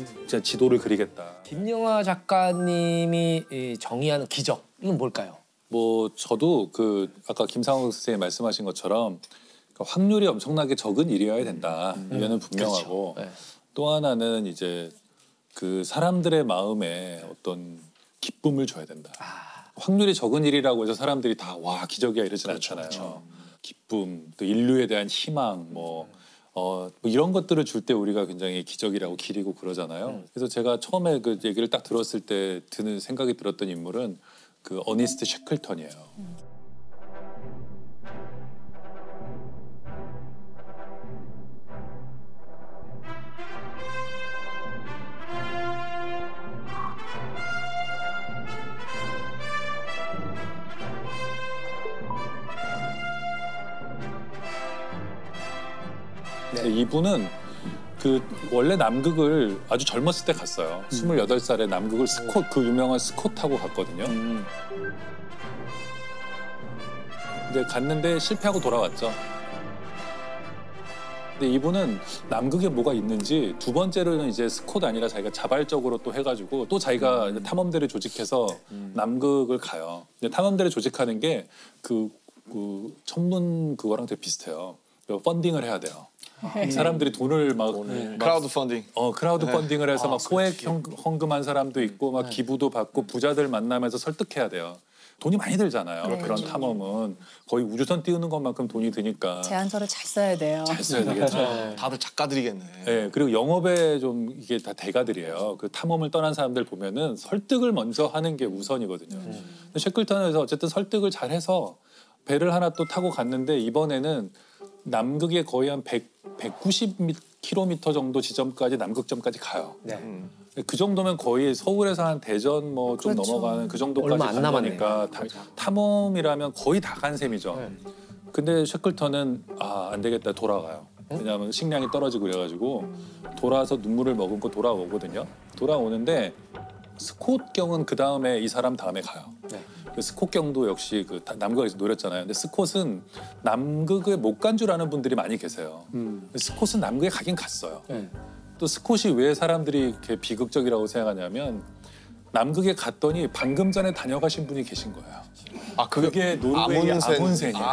지도를 그리겠다. 김영하 작가님이 정의하는 기적 이건 뭘까요? 뭐 저도 그 아까 김상욱 선생님 말씀하신 것처럼 확률이 엄청나게 적은 일이어야 된다. 이거는 분명하고 그렇죠. 또 하나는 이제 그 사람들의 마음에 어떤 기쁨을 줘야 된다. 확률이 적은 일이라고 해서 사람들이 다 와 기적이야 이러진 않잖아요. 기쁨, 또 인류에 대한 희망, 뭐 이런 것들을 줄 때 우리가 굉장히 기적이라고 기리고 그러잖아요. 그래서 제가 처음에 그 얘기를 딱 들었을 때 드는 생각이 들었던 인물은 그 어니스트 셰클턴이에요. 이분은 그 원래 남극을 아주 젊었을 때 갔어요. 28살에 남극을 스콧 그 유명한 스콧하고 갔거든요. 근데 갔는데 실패하고 돌아왔죠. 근데 이분은 남극에 뭐가 있는지 두 번째로는 이제 스콧 아니라 자기가 자발적으로 또 해가지고 또 자기가 탐험대를 조직해서 남극을 가요. 근데 탐험대를 조직하는 게 그 천문 그거랑 되게 비슷해요. 펀딩을 해야 돼요. 사람들이 돈을 막 크라우드 펀딩. 크라우드 펀딩을 해서 막 소액 헌금한 사람도 있고 막 기부도 받고 부자들 만나면서 설득해야 돼요. 돈이 많이 들잖아요. 그런 탐험은 거의 우주선 띄우는 것만큼 돈이 드니까. 제안서를 잘 써야 돼요. 잘 써야 되겠죠. 다들 작가들이겠네. 네, 그리고 영업에 좀 이게 다 대가들이에요. 그 탐험을 떠난 사람들 보면은 설득을 먼저 하는 게 우선이거든요. 근데 셰클턴에서 어쨌든 설득을 잘해서 배를 하나 또 타고 갔는데 이번에는 남극에 거의 한 190km 정도 지점까지 남극점까지 가요. 그 정도면 거의 서울에서 한 대전 뭐 좀 넘어가는 그 정도까지 얼마 안 남으니까 탐험이라면 거의 다 간 셈이죠. 근데 셰클턴은 안 되겠다 돌아가요. 왜냐하면 식량이 떨어지고 그래가지고 돌아와서 눈물을 머금고 돌아오거든요. 돌아오는데 스콧 경은 그 다음에 이 사람 다음에 가요. 그 스콧 경도 역시 그 남극에서 노렸잖아요. 근데 스콧은 남극을 못 간 줄 아는 분들이 많이 계세요. 스콧은 남극에 가긴 갔어요. 또 스콧이 왜 사람들이 이렇게 비극적이라고 생각하냐면 남극에 갔더니 방금 전에 다녀가신 분이 계신 거예요. 그게 노르웨이 아문센이에요.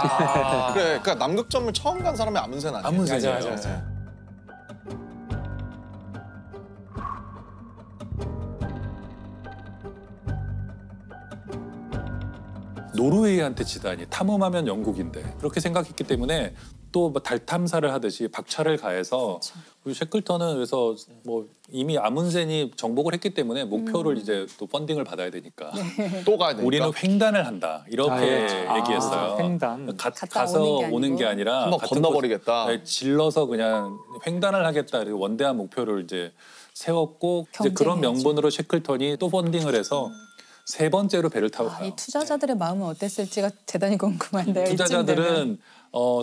그래, 그러니까 남극점을 처음 간 사람이 아문센 아니에요? 아문센이에요. 맞아요. 노르웨이한테 지다니 탐험하면 영국인데 그렇게 생각했기 때문에 또 달 탐사를 하듯이 박차를 가해서 그리고 셰클턴은 그래서 뭐 이미 아문센이 정복을 했기 때문에 목표를 이제 또 펀딩을 받아야 되니까 또 가야 되니까. 우리는 횡단을 한다 이렇게 얘기했어요. 횡단. 가서 오는 게 아니라 한번 같은 건너버리겠다. 곳, 네, 질러서 그냥 횡단을 하겠다. 그리고 원대한 목표를 이제 세웠고 이제 그런 명분으로 셰클턴이 또 펀딩을 해서 세 번째로 배를 타고 가요. 이 투자자들의 마음은 어땠을지가 대단히 궁금한데요. 투자자들은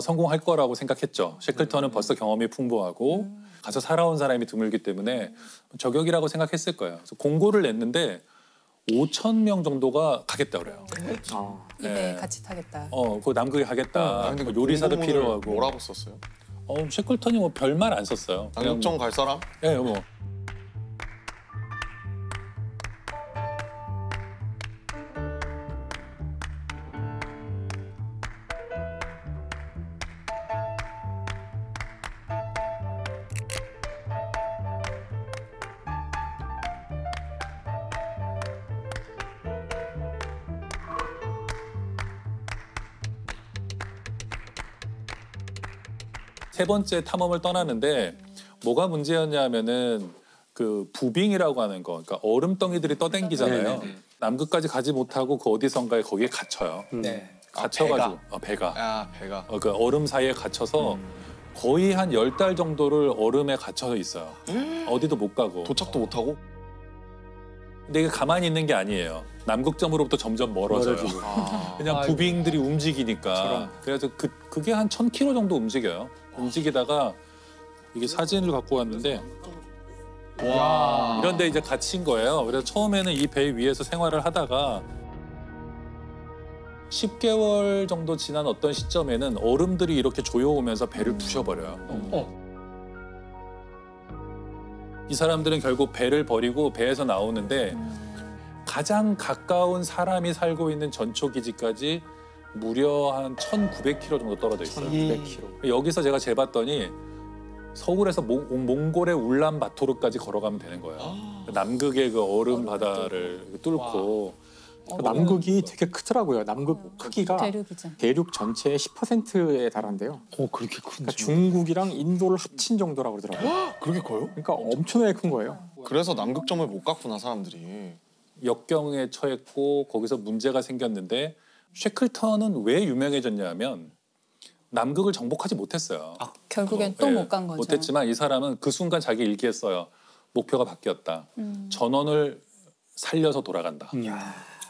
성공할 거라고 생각했죠. 셰클턴은 벌써 경험이 풍부하고 가서 살아온 사람이 드물기 때문에 저격이라고 생각했을 거예요. 그래서 공고를 냈는데 5,000명 정도가 가겠다 그래요. 이배 같이 타겠다. 그 남극에 가겠다. 근데 그 요리사도 공고문을 필요하고. 뭐라고 썼어요? 셰클턴이 뭐 별말 안 썼어요. 그냥 남극정 갈 사람? 예, 뭐. 세 번째 탐험을 떠나는데 뭐가 문제였냐면은 그 부빙이라고 하는 거, 그러니까 얼음덩이들이 떠댕기잖아요. 남극까지 가지 못하고 그 어디선가에 거기에 갇혀요. 갇혀가지고 배가. 배가. 그 얼음 사이에 갇혀서 거의 한 10달 정도를 얼음에 갇혀 있어요. 어디도 못 가고. 도착도 못 하고. 근데 이게 가만히 있는 게 아니에요. 남극점으로부터 점점 멀어져요. 그냥 부빙들이 움직이니까. 그래서 그게 한 1,000km 정도 움직여요. 움직이다가 이게 사진을 갖고 왔는데 이런데 이제 갇힌 거예요. 그래서 처음에는 이 배 위에서 생활을 하다가 10개월 정도 지난 어떤 시점에는 얼음들이 이렇게 조여오면서 배를 부셔버려요. 이 사람들은 결국 배를 버리고 배에서 나오는데 가장 가까운 사람이 살고 있는 전초기지까지 무려 한 1,900km 정도 떨어져 있어요. 1,900km. 여기서 제가 재봤더니 서울에서 몽골의 울란바토르까지 걸어가면 되는 거예요. 남극의 그 얼음 바다를 뚫고. 남극이 되게 크더라고요. 남극 크기가 대륙이죠. 대륙 전체의 10%에 달한대요. 그렇게 큰지. 그러니까 중국이랑 인도를 합친 정도라고 그러더라고요. 그렇게 커요? 그러니까 엄청나게 큰 거예요. 그래서 남극점을 못 갔구나 사람들이. 역경에 처했고 거기서 문제가 생겼는데 셰클턴은 왜 유명해졌냐면 남극을 정복하지 못했어요. 결국엔 또 못 간 거죠. 못했지만 이 사람은 그 순간 자기 일기에 써요. 목표가 바뀌었다. 전원을 살려서 돌아간다.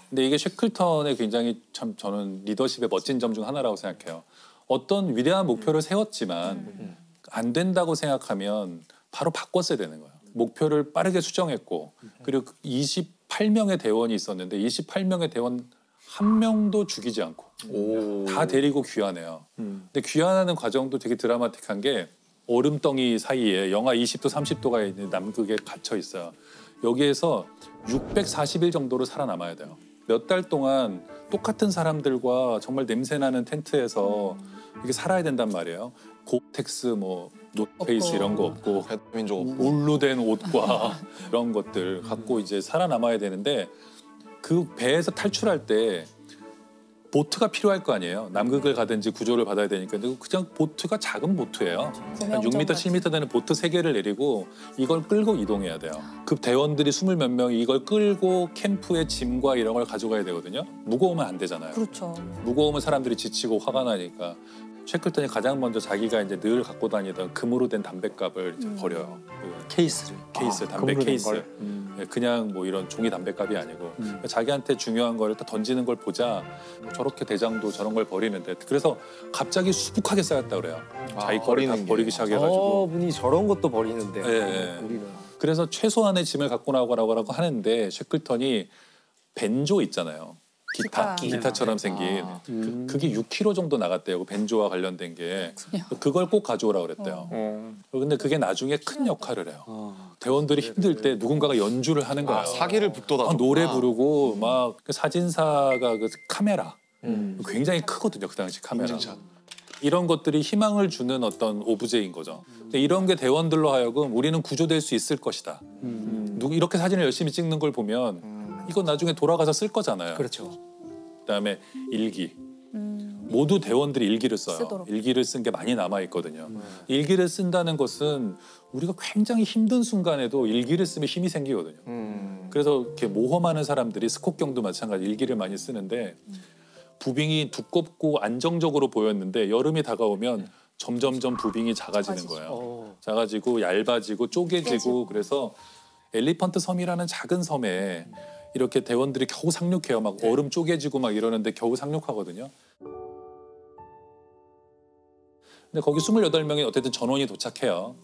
근데 이게 셰클턴의 굉장히 참 저는 리더십의 멋진 점 중 하나라고 생각해요. 어떤 위대한 목표를 세웠지만 안 된다고 생각하면 바로 바꿨어야 되는 거예요. 목표를 빠르게 수정했고 그리고 28명의 대원이 있었는데 28명의 대원 한 명도 죽이지 않고 다 데리고 귀환해요. 근데 귀환하는 과정도 되게 드라마틱한 게 얼음덩이 사이에 영하 20도 30도가 있는 남극에 갇혀 있어요. 여기에서 640일 정도로 살아남아야 돼요. 몇 달 동안 똑같은 사람들과 정말 냄새나는 텐트에서 이렇게 살아야 된단 말이에요. 고텍스, 뭐 노페이스 이런 거 없고 민족 없고. 울로 된 옷과 이런 것들 갖고 이제 살아남아야 되는데 그 배에서 탈출할 때 보트가 필요할 거 아니에요. 남극을 가든지 구조를 받아야 되니까. 근데 그냥 보트가 작은 보트예요. 한 6m, 7m 되는 보트 3개를 내리고 이걸 끌고 이동해야 돼요. 그 대원들이 20 몇 명이 이걸 끌고 캠프에 짐과 이런 걸 가져가야 되거든요. 무거우면 안 되잖아요. 그렇죠. 무거우면 사람들이 지치고 화가 나니까. 셰클턴이 가장 먼저 자기가 이제 늘 갖고 다니던 금으로 된 담뱃갑을 이제 버려요. 그 케이스, 담배 금으로 된 케이스. 걸. 예, 그냥 뭐 이런 종이 담뱃갑이 아니고 자기한테 중요한 거를 딱 던지는 걸 보자 저렇게 대장도 저런 걸 버리는데 그래서 갑자기 수북하게 쌓였다 그래요. 자기 거를 다 버리기 시작해가지고. 분이 저런 것도 버리는데. 예, 예. 우리는. 그래서 최소한의 짐을 갖고 나오라고 하는데 셰클턴이 벤조 있잖아요. 기타처럼 생긴 그게 6kg 정도 나갔대요. 그 벤조와 관련된 게 그걸 꼭 가져오라고 그랬대요. 근데 그게 나중에 큰 역할을 해요. 대원들이 힘들 때 누군가가 연주를 하는 거예요. 사기를 북돋아. 노래 부르고 막 그 사진사가 그 카메라 굉장히 크거든요. 그 당시 카메라. 인증샷. 이런 것들이 희망을 주는 어떤 오브제인 거죠. 근데 이런 게 대원들로 하여금 우리는 구조될 수 있을 것이다. 이렇게 사진을 열심히 찍는 걸 보면 이건 나중에 돌아가서 쓸 거잖아요. 그렇죠. 그다음에 일기. 모두 대원들이 일기를 써요. 쓰도록. 일기를 쓴 게 많이 남아 있거든요. 일기를 쓴다는 것은 우리가 굉장히 힘든 순간에도 일기를 쓰면 힘이 생기거든요. 그래서 이렇게 모험하는 사람들이 스콧경도 마찬가지 일기를 많이 쓰는데 부빙이 두껍고 안정적으로 보였는데 여름이 다가오면 점점점 부빙이 작아지는 거예요. 작아지고 얇아지고 쪼개지고 그래서 엘리펀트 섬이라는 작은 섬에 이렇게 대원들이 겨우 상륙해요. 막 얼음 쪼개지고 막 이러는데 겨우 상륙하거든요. 근데 거기 28명이 어쨌든 전원이 도착해요.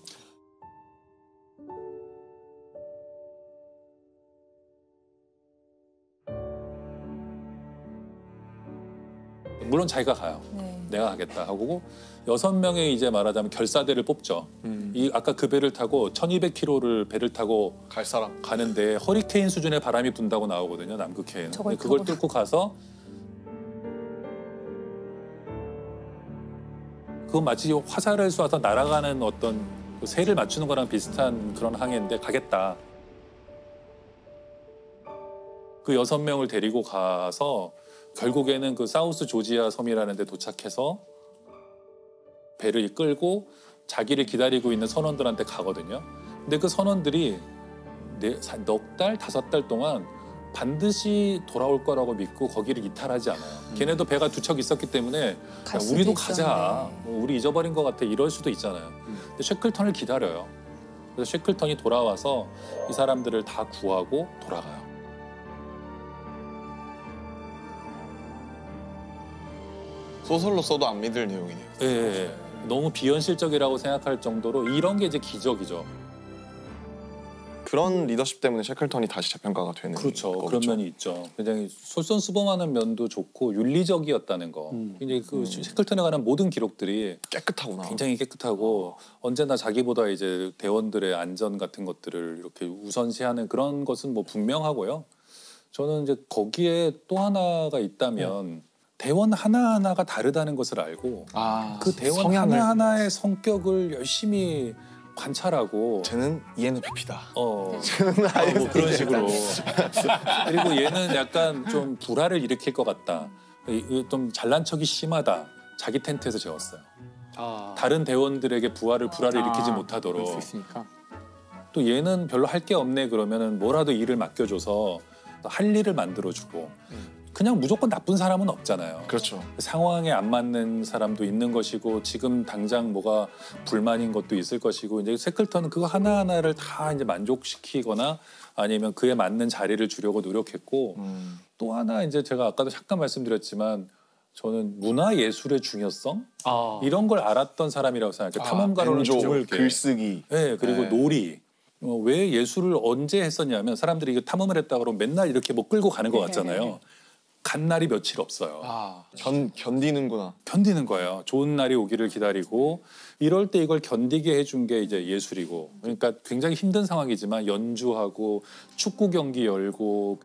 물론 자기가 가요. 네. 내가 가겠다 하고 6명의 이제 말하자면 결사대를 뽑죠. 이 아까 그 배를 타고 1200km를 배를 타고 갈 사람. 가는데 허리케인 수준의 바람이 분다고 나오거든요. 남극해에는. 저걸 근데 그걸 타고 뚫고 가서 그건 마치 화살을 쏴서 날아가는 어떤 그 새를 맞추는 거랑 비슷한 그런 항해인데 가겠다. 그 6명을 데리고 가서 결국에는 그 사우스 조지아 섬이라는 데 도착해서 배를 끌고 자기를 기다리고 있는 선원들한테 가거든요. 근데 그 선원들이 넉 달, 5달 동안 반드시 돌아올 거라고 믿고 거기를 이탈하지 않아요. 걔네도 배가 2척 있었기 때문에 야, 갈 수도 우리도 가자. 있었는데. 뭐 우리 잊어버린 것 같아. 이럴 수도 있잖아요. 근데 쉐클턴을 기다려요. 그래서 쉐클턴이 돌아와서 이 사람들을 다 구하고 돌아가요. 소설로 써도 안 믿을 내용이네요. 예, 예. 너무 비현실적이라고 생각할 정도로 이런 게 이제 기적이죠. 그런 리더십 때문에 셰클턴이 다시 재평가가 되는 그렇죠. 거겠죠. 그런 면이 있죠. 굉장히 솔선수범하는 면도 좋고 윤리적이었다는 거. 굉장히 그 셰클턴에 관한 모든 기록들이 깨끗하구나. 굉장히 깨끗하고 언제나 자기보다 이제 대원들의 안전 같은 것들을 이렇게 우선시하는 그런 것은 뭐 분명하고요. 저는 이제 거기에 또 하나가 있다면 대원 하나하나가 다르다는 것을 알고 그 대원 성향을. 하나하나의 성격을 열심히 관찰하고 쟤는 ENFP다. 뭐 뭐 그런 식으로 그리고 얘는 약간 좀 불화를 일으킬 것 같다. 좀 잘난 척이 심하다. 자기 텐트에서 재웠어요. 다른 대원들에게 불화를 일으키지 못하도록. 그럴 수 있으니까. 또 얘는 별로 할 게 없네 그러면은 뭐라도 일을 맡겨줘서 할 일을 만들어주고 그냥 무조건 나쁜 사람은 없잖아요. 그렇죠. 상황에 안 맞는 사람도 있는 것이고 지금 당장 뭐가 불만인 것도 있을 것이고 이제 셰클턴은 그거 하나하나를 다 이제 만족시키거나 아니면 그에 맞는 자리를 주려고 노력했고 또 하나 이제 제가 아까도 잠깐 말씀드렸지만 저는 문화 예술의 중요성 이런 걸 알았던 사람이라고 생각해요. 탐험가로는 벤조, 드물게. 글쓰기. 네, 그리고 네. 놀이. 왜 예술을 언제 했었냐면 사람들이 이거 탐험을 했다 그러면 맨날 이렇게 뭐 끌고 가는 것 같잖아요. 간 날이 며칠 없어요. 견디는구나. 견디는 거예요. 좋은 날이 오기를 기다리고 이럴 때 이걸 견디게 해준 게 이제 예술이고 그러니까 굉장히 힘든 상황이지만 연주하고 축구 경기 열고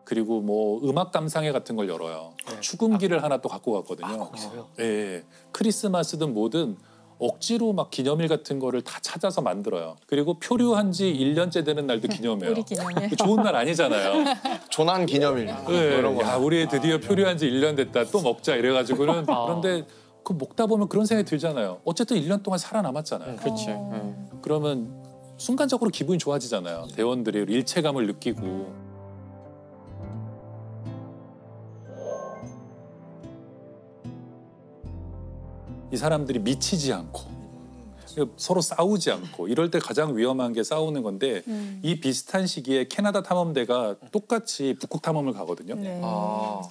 그리고 뭐 음악 감상회 같은 걸 열어요. 축음기를 하나 또 갖고 갔거든요. 예, 크리스마스든 뭐든 억지로 막 기념일 같은 거를 다 찾아서 만들어요. 그리고 표류한 지 1년째 되는 날도 기념해요. 우리 기념일. 좋은 날 아니잖아요. 조난 기념일. 네, 이런 거. 야, 우리 드디어 표류한 지 1년 됐다. 또 먹자 이래가지고는 그런데 그 먹다 보면 그런 생각이 들잖아요. 어쨌든 1년 동안 살아남았잖아요. 그렇지. 그러면 순간적으로 기분이 좋아지잖아요. 대원들이 일체감을 느끼고. 이 사람들이 미치지 않고 서로 싸우지 않고 이럴 때 가장 위험한 게 싸우는 건데 이 비슷한 시기에 캐나다 탐험대가 똑같이 북극 탐험을 가거든요. 네.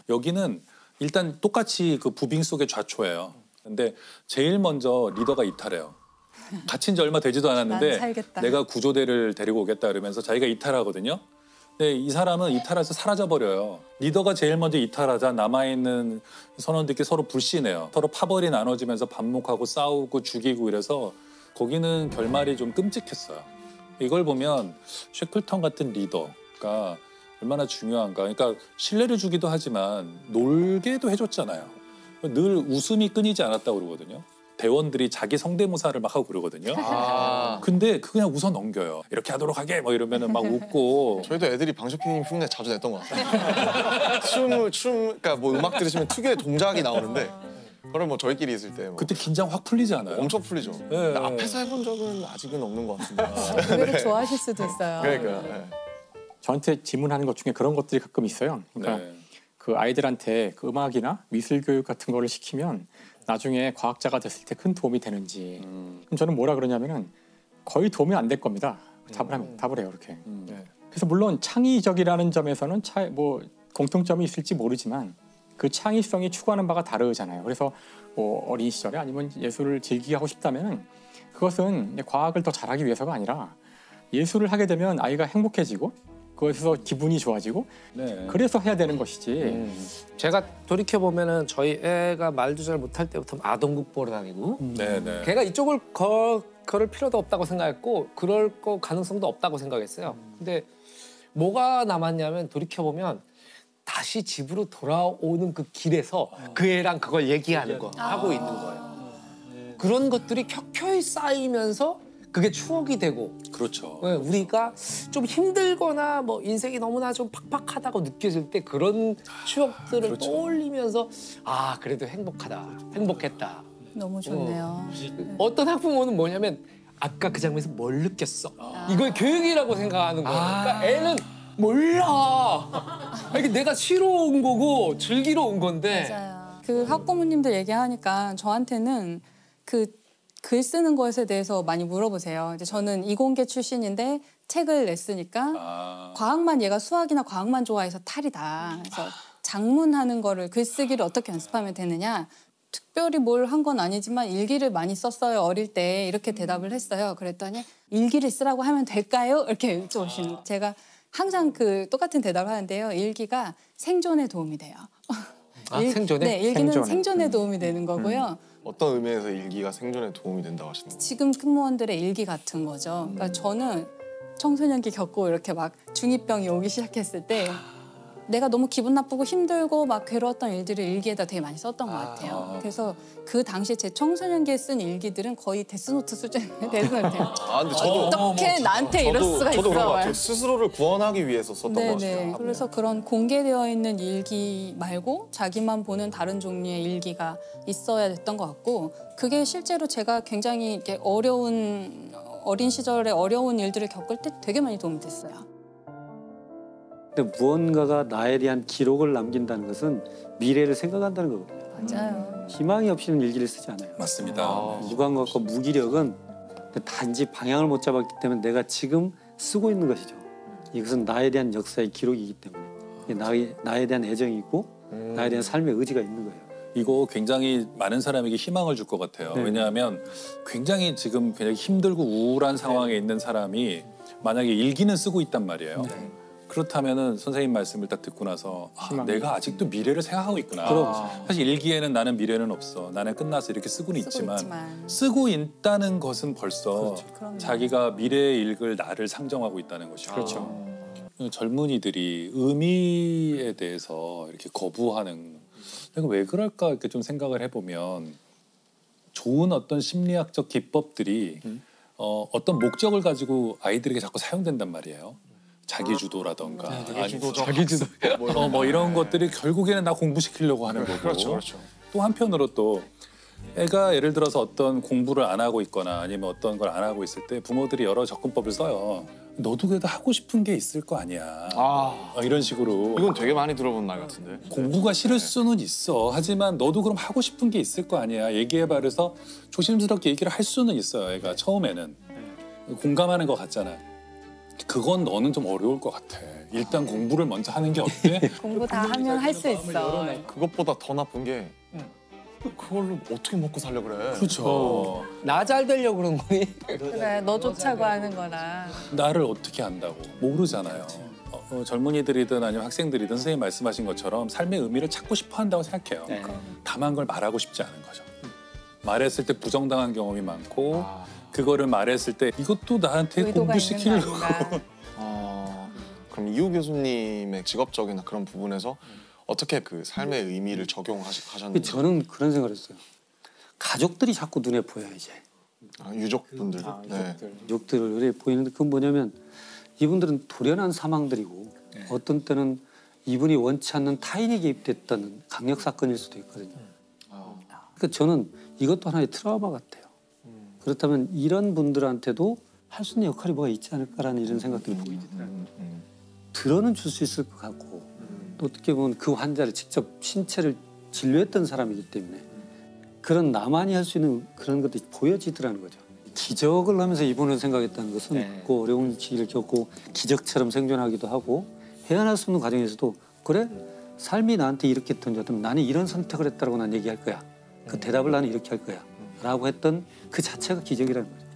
여기는 일단 똑같이 그 부빙 속의 좌초예요. 근데 제일 먼저 리더가 이탈해요. 갇힌 지 얼마 되지도 난 않았는데 살겠다. 내가 구조대를 데리고 오겠다 그러면서 자기가 이탈하거든요. 근데 이 사람은 이탈해서 사라져버려요. 리더가 제일 먼저 이탈하자 남아있는 선원들끼리 서로 불신해요. 서로 파벌이 나눠지면서 반목하고 싸우고 죽이고 이래서 거기는 결말이 좀 끔찍했어요. 이걸 보면 셰클턴 같은 리더가 얼마나 중요한가. 그러니까 신뢰를 주기도 하지만 놀게도 해줬잖아요. 늘 웃음이 끊이지 않았다고 그러거든요. 대원들이 자기 성대모사를 막 하고 그러거든요. 아. 근데 그냥 웃어 넘겨요. 이렇게 하도록 하게 뭐 이러면은 막 웃고. 저희도 애들이 방쇼피님 흉내 자주 냈던 것 같아요. 그러니까 뭐 음악 들으시면 특유의 동작이 나오는데 그걸 뭐 저희끼리 있을 때 뭐 그때 긴장 확 풀리지 않아요? 엄청 풀리죠. 근데 앞에서 해본 적은 아직은 없는 것 같은데. 의외로 좋아하실 수도 있어요. 그러니까. 네. 저한테 질문하는 것 중에 그런 것들이 가끔 있어요. 그러니까 네. 그 아이들한테 그 음악이나 미술 교육 같은 거를 시키면 나중에 과학자가 됐을 때 큰 도움이 되는지. 그럼 저는 뭐라 그러냐면은 거의 도움이 안 될 겁니다. 답을 해요 이렇게. 네. 그래서 물론 창의적이라는 점에서는 뭐 공통점이 있을지 모르지만 그 창의성이 추구하는 바가 다르잖아요. 그래서 뭐 어린 시절에 아니면 예술을 즐기게 하고 싶다면은 그것은 과학을 더 잘하기 위해서가 아니라 예술을 하게 되면 아이가 행복해지고 그것에서 기분이 좋아지고 네. 그래서 해야 되는 것이지. 제가 돌이켜 보면은 저희 애가 말도 잘 못할 때부터 아동국보를 다니고 네네. 걔가 이쪽을 걸을 필요도 없다고 생각했고 그럴 거 가능성도 없다고 생각했어요. 근데 뭐가 남았냐면 돌이켜 보면 다시 집으로 돌아오는 그 길에서 그 애랑 그걸 얘기하는 거 하고 있는 거예요. 그런 것들이 켜켜이 쌓이면서 그게 추억이 되고 그렇죠. 우리가 좀 힘들거나 뭐 인생이 너무나 좀 팍팍하다고 느껴질 때 그런 추억들을 그렇죠. 떠올리면서 아 그래도 행복했다. 너무 좋네요. 어떤 학부모는 뭐냐면 아까 그 장면에서 뭘 느꼈어? 이걸 교육이라고 생각하는 거예요. 그러니까 애는 몰라. 이게 내가 쉬러 온 거고 즐기러 온 건데. 맞아요. 그 학부모님들 얘기하니까 저한테는 그 글 쓰는 것에 대해서 많이 물어보세요. 이제 저는 이공계 출신인데 책을 냈으니까 과학만 얘가 수학이나 과학만 좋아해서 탈이다. 그래서 작문하는 거를 글쓰기를 어떻게 연습하면 되느냐. 특별히 뭘 한 건 아니지만 일기를 많이 썼어요. 어릴 때 이렇게 대답을 했어요. 그랬더니 일기를 쓰라고 하면 될까요? 이렇게 여쭤보시는. 제가 항상 그 똑같은 대답을 하는데요. 일기가 생존에 도움이 돼요. 생존에? 네, 일기는 생존에 도움이 되는 거고요. 어떤 의미에서 일기가 생존에 도움이 된다고 하시는 거예요? 지금 승무원들의 일기 같은 거죠. 그러니까 저는 청소년기 겪고 이렇게 막 중2병이 오기 시작했을 때 내가 너무 기분 나쁘고 힘들고 막 괴로웠던 일들을 일기에다 되게 많이 썼던 것 같아요. 그래서 그 당시에 제 청소년기에 쓴 일기들은 거의 데스노트 수준의 데스노트예요. 근데 저도 어떻게 나한테 이럴 수가 저도 그런 것 있어. 같아요. 스스로를 구원하기 위해서 썼던 것 같아요. 네네. 그래서 그런 공개되어 있는 일기 말고 자기만 보는 다른 종류의 일기가 있어야 됐던 것 같고 그게 실제로 제가 굉장히 이렇게 어린 시절에 어려운 일들을 겪을 때 되게 많이 도움이 됐어요. 근데 무언가가 나에 대한 기록을 남긴다는 것은 미래를 생각한다는 거거든요. 맞아요. 희망이 없이는 일기를 쓰지 않아요. 맞습니다. 무감각과 무기력은 단지 방향을 못 잡았기 때문에 내가 지금 쓰고 있는 것이죠. 이것은 나에 대한 역사의 기록이기 때문에 나에 대한 애정이 있고 나에 대한 삶의 의지가 있는 거예요. 이거 굉장히 많은 사람에게 희망을 줄 것 같아요. 네. 왜냐하면 굉장히 지금 굉장히 힘들고 우울한 상황에 있는 사람이 만약에 일기는 쓰고 있단 말이에요. 그렇다면은 선생님 말씀을 딱 듣고 나서 내가 아직도 미래를 생각하고 있구나. 사실 일기에는 나는 미래는 없어. 나는 끝나서 이렇게 쓰고는 있지만 쓰고 있다는 것은 벌써 자기가 미래에 읽을 나를 상정하고 있다는 것이죠. 그렇죠. 젊은이들이 의미에 대해서 이렇게 거부하는 내가 왜 그럴까 이렇게 좀 생각을 해보면 좋은 어떤 심리학적 기법들이 어떤 목적을 가지고 아이들에게 자꾸 사용된단 말이에요. 자기주도라던가 자기주도. 뭐 이런 것들이 결국에는 나 공부시키려고 하는 거고 그렇죠. 또 한편으로 또 애가 예를 들어서 어떤 공부를 안 하고 있거나 아니면 어떤 걸 안 하고 있을 때 부모들이 여러 접근법을 써요. 너도 그래도 하고 싶은 게 있을 거 아니야. 이런 식으로. 이건 되게 많이 들어본 말 같은데. 공부가 싫을 수는 있어. 하지만 너도 그럼 하고 싶은 게 있을 거 아니야. 얘기해봐. 그래서 조심스럽게 얘기를 할 수는 있어요. 애가 처음에는. 공감하는 것 같잖아. 그건 너는 좀 어려울 것 같아. 일단 공부를 먼저 하는 게 어때? 공부 다 하면 할 수 있어. 그것보다 더 나쁜 게 그걸로 어떻게 먹고 살려 그래. 그렇죠. 나 잘 되려고 그런 거니? 그래, 너 좋자고 하는 거라. 나를 어떻게 안다고. 모르잖아요. 젊은이들이든 아니면 학생들이든 선생님 말씀하신 것처럼 삶의 의미를 찾고 싶어 한다고 생각해요. 다만 그걸 말하고 싶지 않은 거죠. 말했을 때 부정당한 경험이 많고 그거를 말했을 때 이것도 나한테 공부시키려고. 그럼 이호 교수님의 직업적이나 그런 부분에서 어떻게 그 삶의 의미를 적용하셨는지. 저는 그런 생각을 했어요. 가족들이 자꾸 눈에 보여 이제. 유족분들. 네. 가족들이 보이는데 그건 뭐냐면 이분들은 돌연한 사망들이고 어떤 때는 이분이 원치 않는 타인이 개입됐다는 강력 사건일 수도 있거든요. 그러니까 저는 이것도 하나의 트라우마 같아요. 그렇다면 이런 분들한테도 할 수 있는 역할이 뭐가 있지 않을까라는 이런 생각들이 보이더라고요. 들어는 줄 수 있을 것 같고 또 어떻게 보면 그 환자를 직접 신체를 진료했던 사람이기 때문에 그런 나만이 할 수 있는 그런 것들이 보여지더라는 거죠. 기적을 하면서 이분을 생각했다는 것은 그 어려운 시기를 겪고 기적처럼 생존하기도 하고 헤어날 수 없는 과정에서도 그래? 삶이 나한테 이렇게 던졌다면 나는 이런 선택을 했다고 난 얘기할 거야. 그 대답을 나는 이렇게 할 거야. 라고 했던 그 자체가 기적이라는 거죠.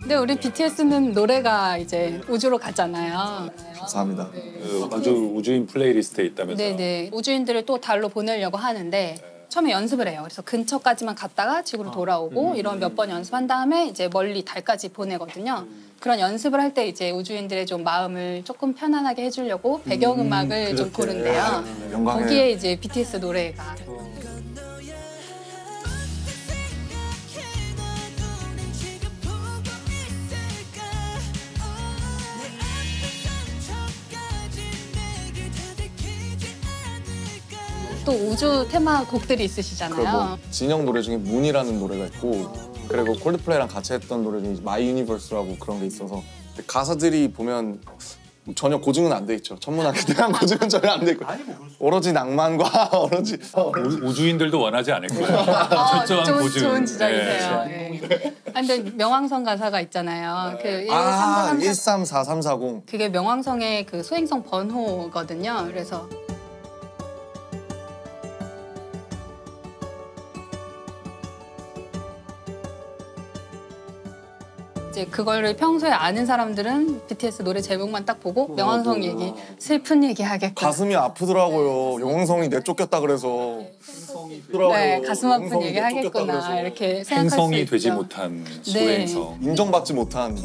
근데 우리 BTS는 노래가 이제 우주로 갔잖아요. 감사합니다. 그 우주인 플레이리스트에 있다면서요? 네네. 우주인들을 또 달로 보내려고 하는데 처음에 연습을 해요. 그래서 근처까지만 갔다가 지구로 돌아오고 이런 몇 번 연습한 다음에 이제 멀리 달까지 보내거든요. 그런 연습을 할 때 이제 우주인들의 좀 마음을 조금 편안하게 해주려고 배경음악을 좀 고른대요. 영광의- 거기에 이제 BTS 노래가. 또 우주 테마 곡들이 있으시잖아요. 그리고 진영 노래 중에 문이라는 노래가 있고 그리고 콜드플레이랑 같이 했던 노래 중에 마이 유니버스라고 그런 게 있어서 가사들이 보면 전혀 고증은 안 돼 있죠. 천문학에 대한 고증은 전혀 안 돼 있고 오로지 낭만과 오로지 우주인들도 원하지 않을 거예요. 철저한 고증. 좋은 지적이세요. 네. 근데 명왕성 가사가 있잖아요. 그 134340 그게 명왕성의 그 소행성 번호거든요. 그래서 이제 그거를 평소에 아는 사람들은 BTS 노래 제목만 딱 보고 명왕성 얘기, 슬픈 얘기 하겠구나. 가슴이 아프더라고요. 영성이 내쫓겼다 그래서. 네, 가슴 아픈 얘기 하겠구나 이렇게 생각할 수 행성이 있죠. 되지 못한 네. 소행성. 인정받지 못한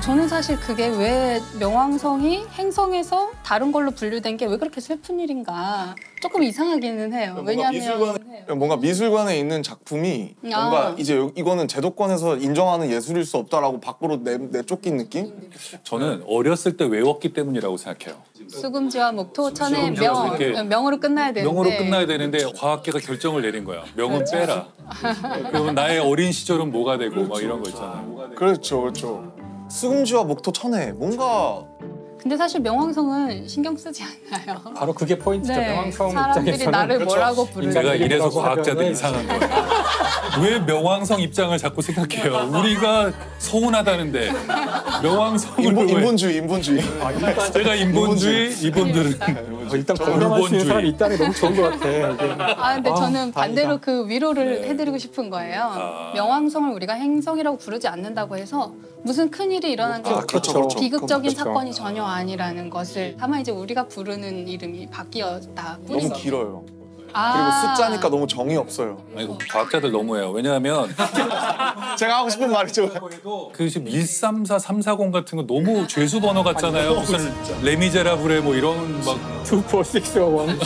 저는 사실 그게 왜 명왕성이 행성에서 다른 걸로 분류된 게 왜 그렇게 슬픈 일인가 조금 이상하기는 해요. 왜냐하면 뭔가 미술관에 있는 작품이 아. 뭔가 이제 이거는 제도권에서 인정하는 예술일 수 없다라고 밖으로 내쫓긴 느낌? 저는 어렸을 때 외웠기 때문이라고 생각해요. 수금지와 목토 천의 이렇게 명으로 끝나야 되는데 명으로 끝나야 되는데 과학계가 결정을 내린 거야. 명은 빼라. 그러면 나의 어린 시절은 뭐가 되고 막 이런 거 있잖아요. 그렇죠, 그렇죠. 수금지와 목토 천혜 뭔가 근데 사실 명왕성은 신경 쓰지 않아요. 바로 그게 포인트죠. 네, 명왕성 사람들이 입장에서는 나를 그렇죠. 뭐라고 부르는지 제가 이래서 인간적이라고 과학자들 하면은 이상한 거예요. 왜 명왕성 입장을 자꾸 생각해요? 우리가 서운하다는데 명왕성을 왜? 인본주의. 제가 인본주의, 이분들은 일단 공감할 수 있는 물본주의. 사람이 있다는 게 너무 좋은 것 같아. 이게. 근데 저는 반대로 다행이다. 그 위로를 네. 해드리고 싶은 거예요. 아. 명왕성을 우리가 행성이라고 부르지 않는다고 해서 무슨 큰일이 일어난 게 그렇죠. 비극적인 그렇죠. 사건이 전혀 아니라는 것을 다만 이제 우리가 부르는 이름이 바뀌었다. 너무 길어요. 아. 그리고 숫자니까 너무 정이 없어요. 아니, 과학자들 너무해요. 왜냐하면 제가 하고 싶은 말이죠. 그 지금 134, 340 같은 거 너무 죄수 번호 같잖아요. 무슨 레미제라블의 뭐 이런 막 24601.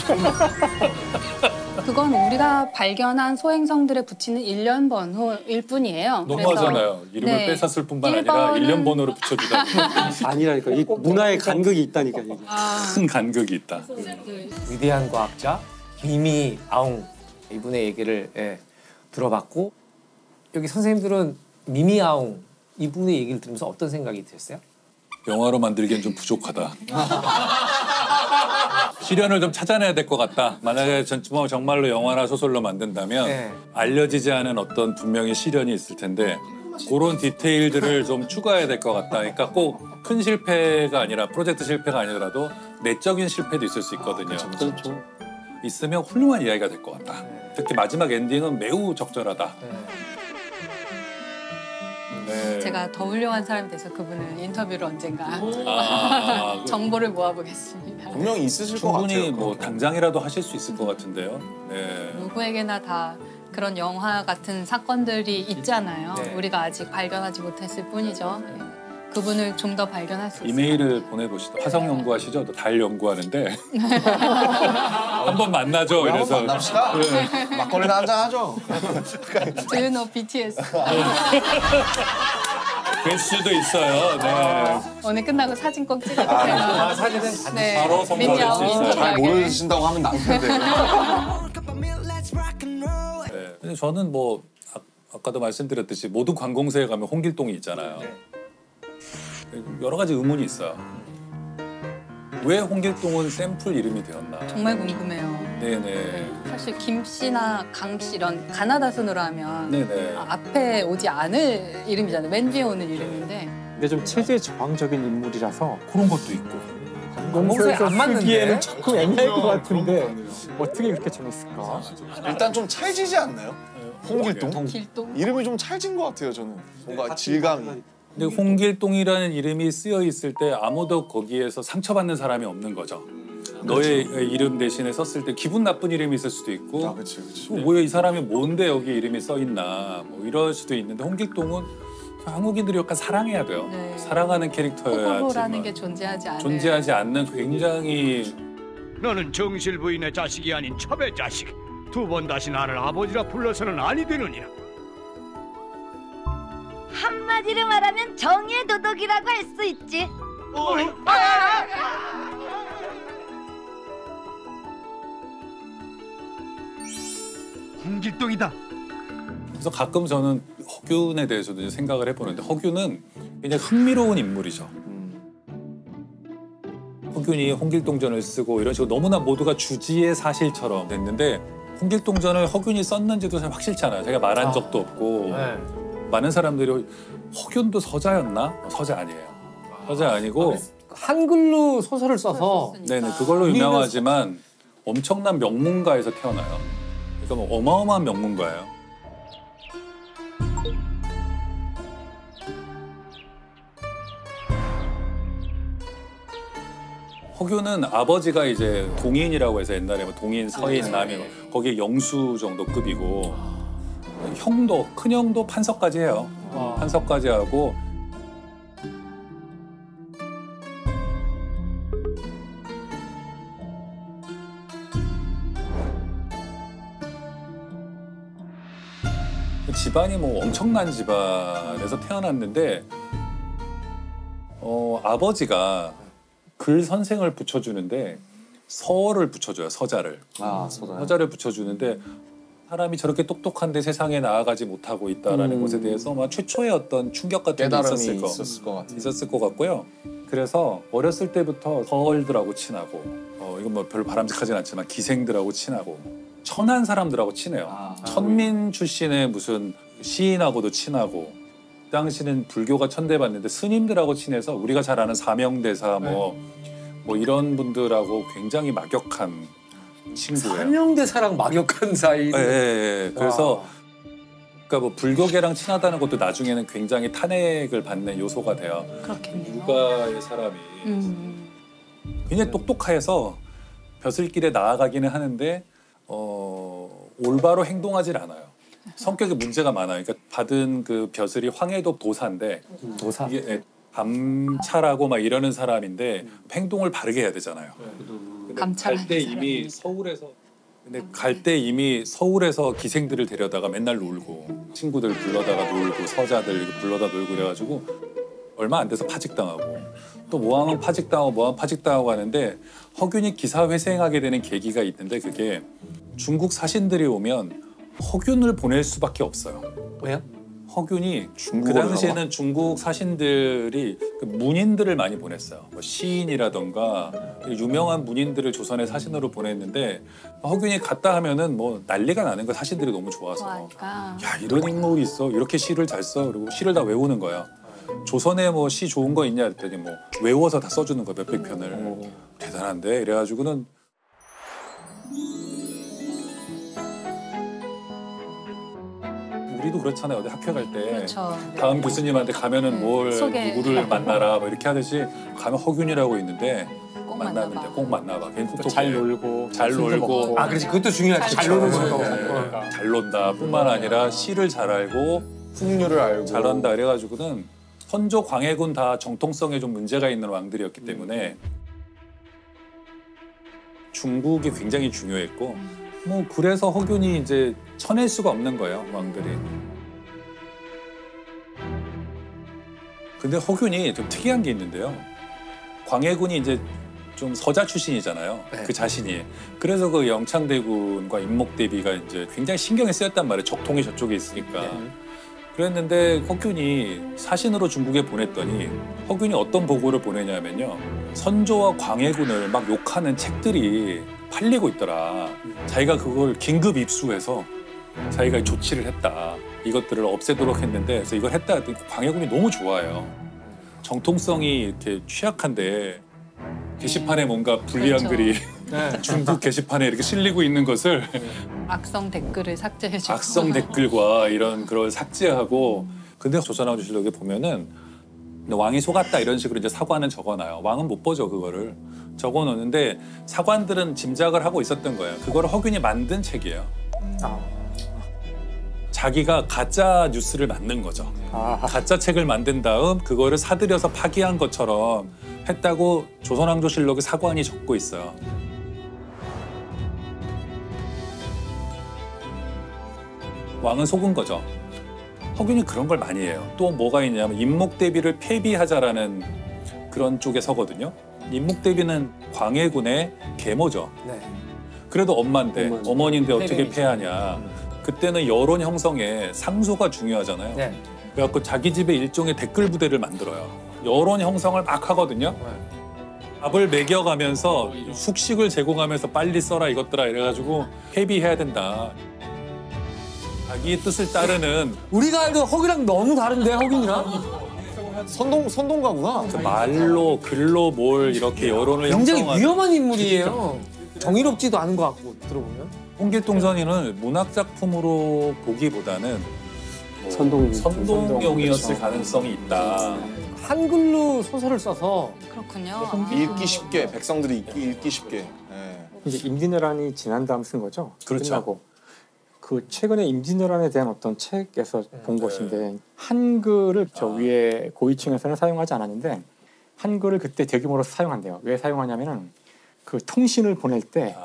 그건 우리가 발견한 소행성들에 붙이는 일련 번호일 뿐이에요. 너무하잖아요. 이름을 네. 뺏었을 뿐만 아니라 1번은 일련 번호로 붙여주다 아니라니까 이 문화의 간극이 있다니까 이게. 큰 간극이 있다. 위대한 과학자 미미 아웅 이분의 얘기를 들어봤고 여기 선생님들은 미미 아웅 이분의 얘기를 들으면서 어떤 생각이 드셨어요? 영화로 만들기엔 좀 부족하다. 시련을 좀 찾아내야 될 것 같다. 만약에 정말로 영화나 소설로 만든다면 네. 알려지지 않은 어떤 분명히 시련이 있을 텐데 그런 디테일들을 좀 추가해야 될 것 같다. 그러니까 꼭 큰 실패가 아니라 프로젝트 실패가 아니더라도 내적인 실패도 있을 수 있거든요. 그렇죠. 있으면 훌륭한 이야기가 될 것 같다. 특히 마지막 엔딩은 매우 적절하다. 네. 제가 더 훌륭한 사람이 돼서 그분을 인터뷰를 언젠가 아, 정보를 모아보겠습니다. 분명히 있으실 것 같아요. 충분히 뭐 당장이라도 하실 수 있을 것 같은데요. 네. 누구에게나 다 그런 영화 같은 사건들이 있잖아요. 네. 우리가 아직 발견하지 못했을 뿐이죠. 그분을 좀 더 발견할 수 있어요. 이메일을 보내보시죠. 화성 연구하시죠? 또 달 연구하는데 한번 만나죠. 한번 이래서 만납시다. 막걸리나 한잔 하죠. Do you know BTS? 될 수도 있어요. 네. 오늘 끝나고 사진 꼭 찍어주세요. 사진은 반드시 네. 바로 선물할 수 있어요. 잘 모르신다고 하면 나을 텐데. 네. 근데 저는 뭐 아까도 말씀드렸듯이 모든 관공서에 가면 홍길동이 있잖아요. 여러 가지 의문이 있어요. 왜 홍길동은 샘플 이름이 되었나? 정말 궁금해요. 네네. 사실 김 씨나 강 씨 이런 가나다 순으로 하면 네네. 앞에 오지 않을 이름이잖아요. 맨 뒤에 오는 이름인데 근데 좀 체제 저항적인 인물이라서 그런 것도 있고. 공서에 안 맞는데? 쓰기에는 조금 애매할 것 같은데 어떻게 그렇게 정했을까? 일단 좀 찰지지 않나요? 홍길동? 길동? 이름이 좀 찰진 것 같아요, 저는. 뭔가 질감이. 근데 홍길동이라는 이름이 쓰여 있을 때 아무도 거기에서 상처받는 사람이 없는 거죠. 너의 이름 대신에 썼을 때 기분 나쁜 이름이 있을 수도 있고, 그렇지, 그렇지. 뭐야 이 사람이 뭔데 여기 이름이 써 있나, 뭐 이럴 수도 있는데 홍길동은 한국인들이 약간 사랑해야 돼요. 네. 사랑하는 캐릭터여야지만 호불호라는 게 존재하지 않는 굉장히 너는 정실 부인의 자식이 아닌 첩의 자식. 두 번 다시 나를 아버지라 불러서는 아니 되느니라. 한마디로 말하면 정의의 도덕이라고 할 수 있지. 홍길동이다. 그래서 가끔 저는 허균에 대해서도 이제 생각을 해보는데 허균은 굉장히 흥미로운 인물이죠. 허균이 홍길동전을 쓰고 이런 식으로 너무나 모두가 주지의 사실처럼 됐는데 홍길동전을 허균이 썼는지도 잘 확실치 않아요. 제가 말한 적도 없고 많은 사람들이 허균도 서자였나? 서자 아니에요. 서자 아니고 한글로 소설을 써서 네네 그걸로 유명하지만 엄청난 명문가에서 태어나요. 그러니까 뭐 어마어마한 명문가예요. 허균은 아버지가 이제 동인이라고 해서 옛날에 뭐 동인, 서인, 남인 거기에 영수 정도 급이고 형도 큰형도 판서까지 해요. 판서까지 하고 집안이 뭐 엄청난 집안에서 태어났는데 아버지가 글 선생을 붙여주는데 서를 붙여줘요. 서자를. 서자를 붙여주는데 사람이 저렇게 똑똑한데 세상에 나아가지 못하고 있다라는 것에 대해서 막 최초의 어떤 충격 같은 게 있었을 것 같고요. 그래서 어렸을 때부터 서얼들하고 친하고 이건 뭐 별로 바람직하진 않지만 기생들하고 친하고 천한 사람들하고 친해요. 천민 출신의 무슨 시인하고도 친하고 그 당시는 불교가 천대받는데 스님들하고 친해서 우리가 잘 아는 사명대사 뭐 이런 분들하고 굉장히 막역한 친구예요. 사명대사랑 막역한 사이. 네. 그래서 그러니까 뭐 불교계랑 친하다는 것도 나중에는 굉장히 탄핵을 받는 요소가 돼요. 그렇겠네요. 누가의 사람이 굉장히 똑똑해서 벼슬길에 나아가기는 하는데 올바로 행동하질 않아요. 성격에 문제가 많아요. 그러니까 받은 그 벼슬이 황해도 도사인데 도사. 이게 감찰하고 막 이러는 사람인데 행동을 바르게 해야 되잖아요. 갈 때 이미 서울에서 기생들을 데려다가 맨날 놀고 친구들 불러다가 놀고 서자들 불러다 놀고 그래가지고 얼마 안 돼서 파직당하고 또 뭐하면 파직당하고 하는데 허균이 기사회생하게 되는 계기가 있는데 그게 중국 사신들이 오면 허균을 보낼 수밖에 없어요. 왜요? 허균이 그 당시에는 중국 사신들이 문인들을 많이 보냈어요. 뭐 시인이라던가 유명한 문인들을 조선의 사신으로 보냈는데 허균이 갔다 하면은 뭐 난리가 나는 거야. 사신들이 너무 좋아서. 야 이런 인물이 있어. 이렇게 시를 잘 써. 그리고 시를 다 외우는 거야. 조선에 뭐 시 좋은 거 있냐 했더니 뭐 외워서 다 써주는 거야. 몇백 편을. 대단한데 이래가지고는 우리도 그렇잖아요. 어디 학교 갈 때 그렇죠. 다음 교수님한테 가면은 뭘 소개. 누구를 만나라 뭐 이렇게 하듯이 가면 허균이라고 있는데 만나는데 꼭 만나봐. 괜히 또 잘 놀고 잘 놀고. 아, 그렇지. 그것도 중요하지. 잘 노는 거. 잘 논다 뿐만 아니라 시를 잘 알고 풍류를 알고 잘한다 그래가지고는 선조 광해군 다 정통성에 좀 문제가 있는 왕들이었기 때문에 중국이 굉장히 중요했고 뭐 그래서 허균이 이제 쳐낼 수가 없는 거예요 왕들이. 근데 허균이 좀 특이한 게 있는데요. 광해군이 이제 좀 서자 출신이잖아요. 네. 그 자신이. 그래서 그 영창대군과 임목대비가 이제 굉장히 신경이 쓰였단 말이에요. 적통이 저쪽에 있으니까. 네. 그랬는데 허균이 사신으로 중국에 보냈더니 허균이 어떤 보고를 보내냐면요. 선조와 광해군을 막 욕하는 책들이 팔리고 있더라. 자기가 그걸 긴급 입수해서 자기가 조치를 했다. 이것들을 없애도록 했는데 그래서 이걸 했다 했더니 광해군이 너무 좋아해요. 정통성이 이렇게 취약한데 게시판에 뭔가 불리한 그렇죠. 글이 중국 게시판에 이렇게 실리고 있는 것을 악성 댓글을 삭제해주고. 악성 댓글과 이런 그걸 삭제하고 근데 조선왕조실록에 보면은 왕이 속았다 이런 식으로 이제 사관은 적어놔요. 왕은 못 보죠 그거를. 적어놓는데 사관들은 짐작을 하고 있었던 거예요. 그거를 허균이 만든 책이에요. 자기가 가짜 뉴스를 만든 거죠. 가짜 책을 만든 다음 그거를 사들여서 파기한 것처럼 했다고 조선왕조실록의 사관이 적고 있어요. 왕은 속은 거죠. 허균이 그런 걸 많이 해요. 또 뭐가 있냐면 임목대비를 폐비하자라는 그런 쪽에 서거든요. 임목대비는 광해군의 계모죠. 네. 그래도 엄마인데 어머니인데 어떻게 폐변이죠. 폐하냐. 그때는 여론 형성에 상소가 중요하잖아요. 네. 그래갖고 자기 집에 일종의 댓글 부대를 만들어요. 여론 형성을 막 하거든요. 밥을 먹여가면서 숙식을 제공하면서 빨리 써라 이것들아 이래가지고 폐비해야 된다. 자기의 뜻을 따르는 우리가 알던 허균이랑 너무 다른데 허균이랑? 선동가구나. 그 말로 글로 뭘 이렇게 여론을 굉장히 형성하는 위험한 인물이에요. 정의롭지도 않은 것 같고 들어보면. 홍길동전이는 문학 작품으로 보기보다는 뭐 선동용이었을 가능성이 있다. 한글로 소설을 써서 그렇군요. 읽기 쉽게 백성들이 읽기 쉽게. 이제 임진왜란이 지난 다음 쓴 거죠. 그렇죠. 끝나고. 그 최근에 임진왜란에 대한 어떤 책에서 본 것인데 한글을 저 위에 고위층에서는 사용하지 않았는데 한글을 그때 대규모로 사용한대요. 왜 사용하냐면은 그 통신을 보낼 때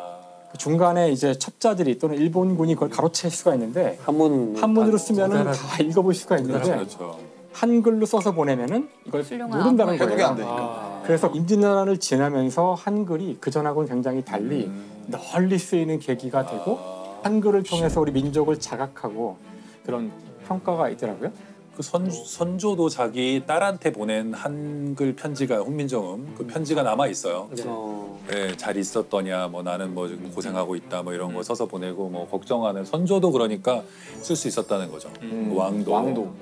중간에 이제 첩자들이 또는 일본군이 그걸 가로챌 수가 있는데 한문으로 쓰면은 다 읽어볼 수가 있는데 그렇죠. 한글로 써서 보내면은 이걸 모른다는 해독이 거예요. 안 되니까. 그래서 임진왜란을 지나면서 한글이 그 전하고는 굉장히 달리 널리 쓰이는 계기가 되고 한글을 통해서 우리 민족을 자각하고 그런 평가가 있더라고요. 그 선조도 자기 딸한테 보낸 한글 편지가 훈민정음 그 편지가 남아 있어요. 네, 잘 있었더냐, 뭐 나는 뭐 지금 고생하고 있다, 뭐 이런 거 써서 보내고 뭐 걱정하는 선조도 그러니까 쓸 수 있었다는 거죠. 왕도.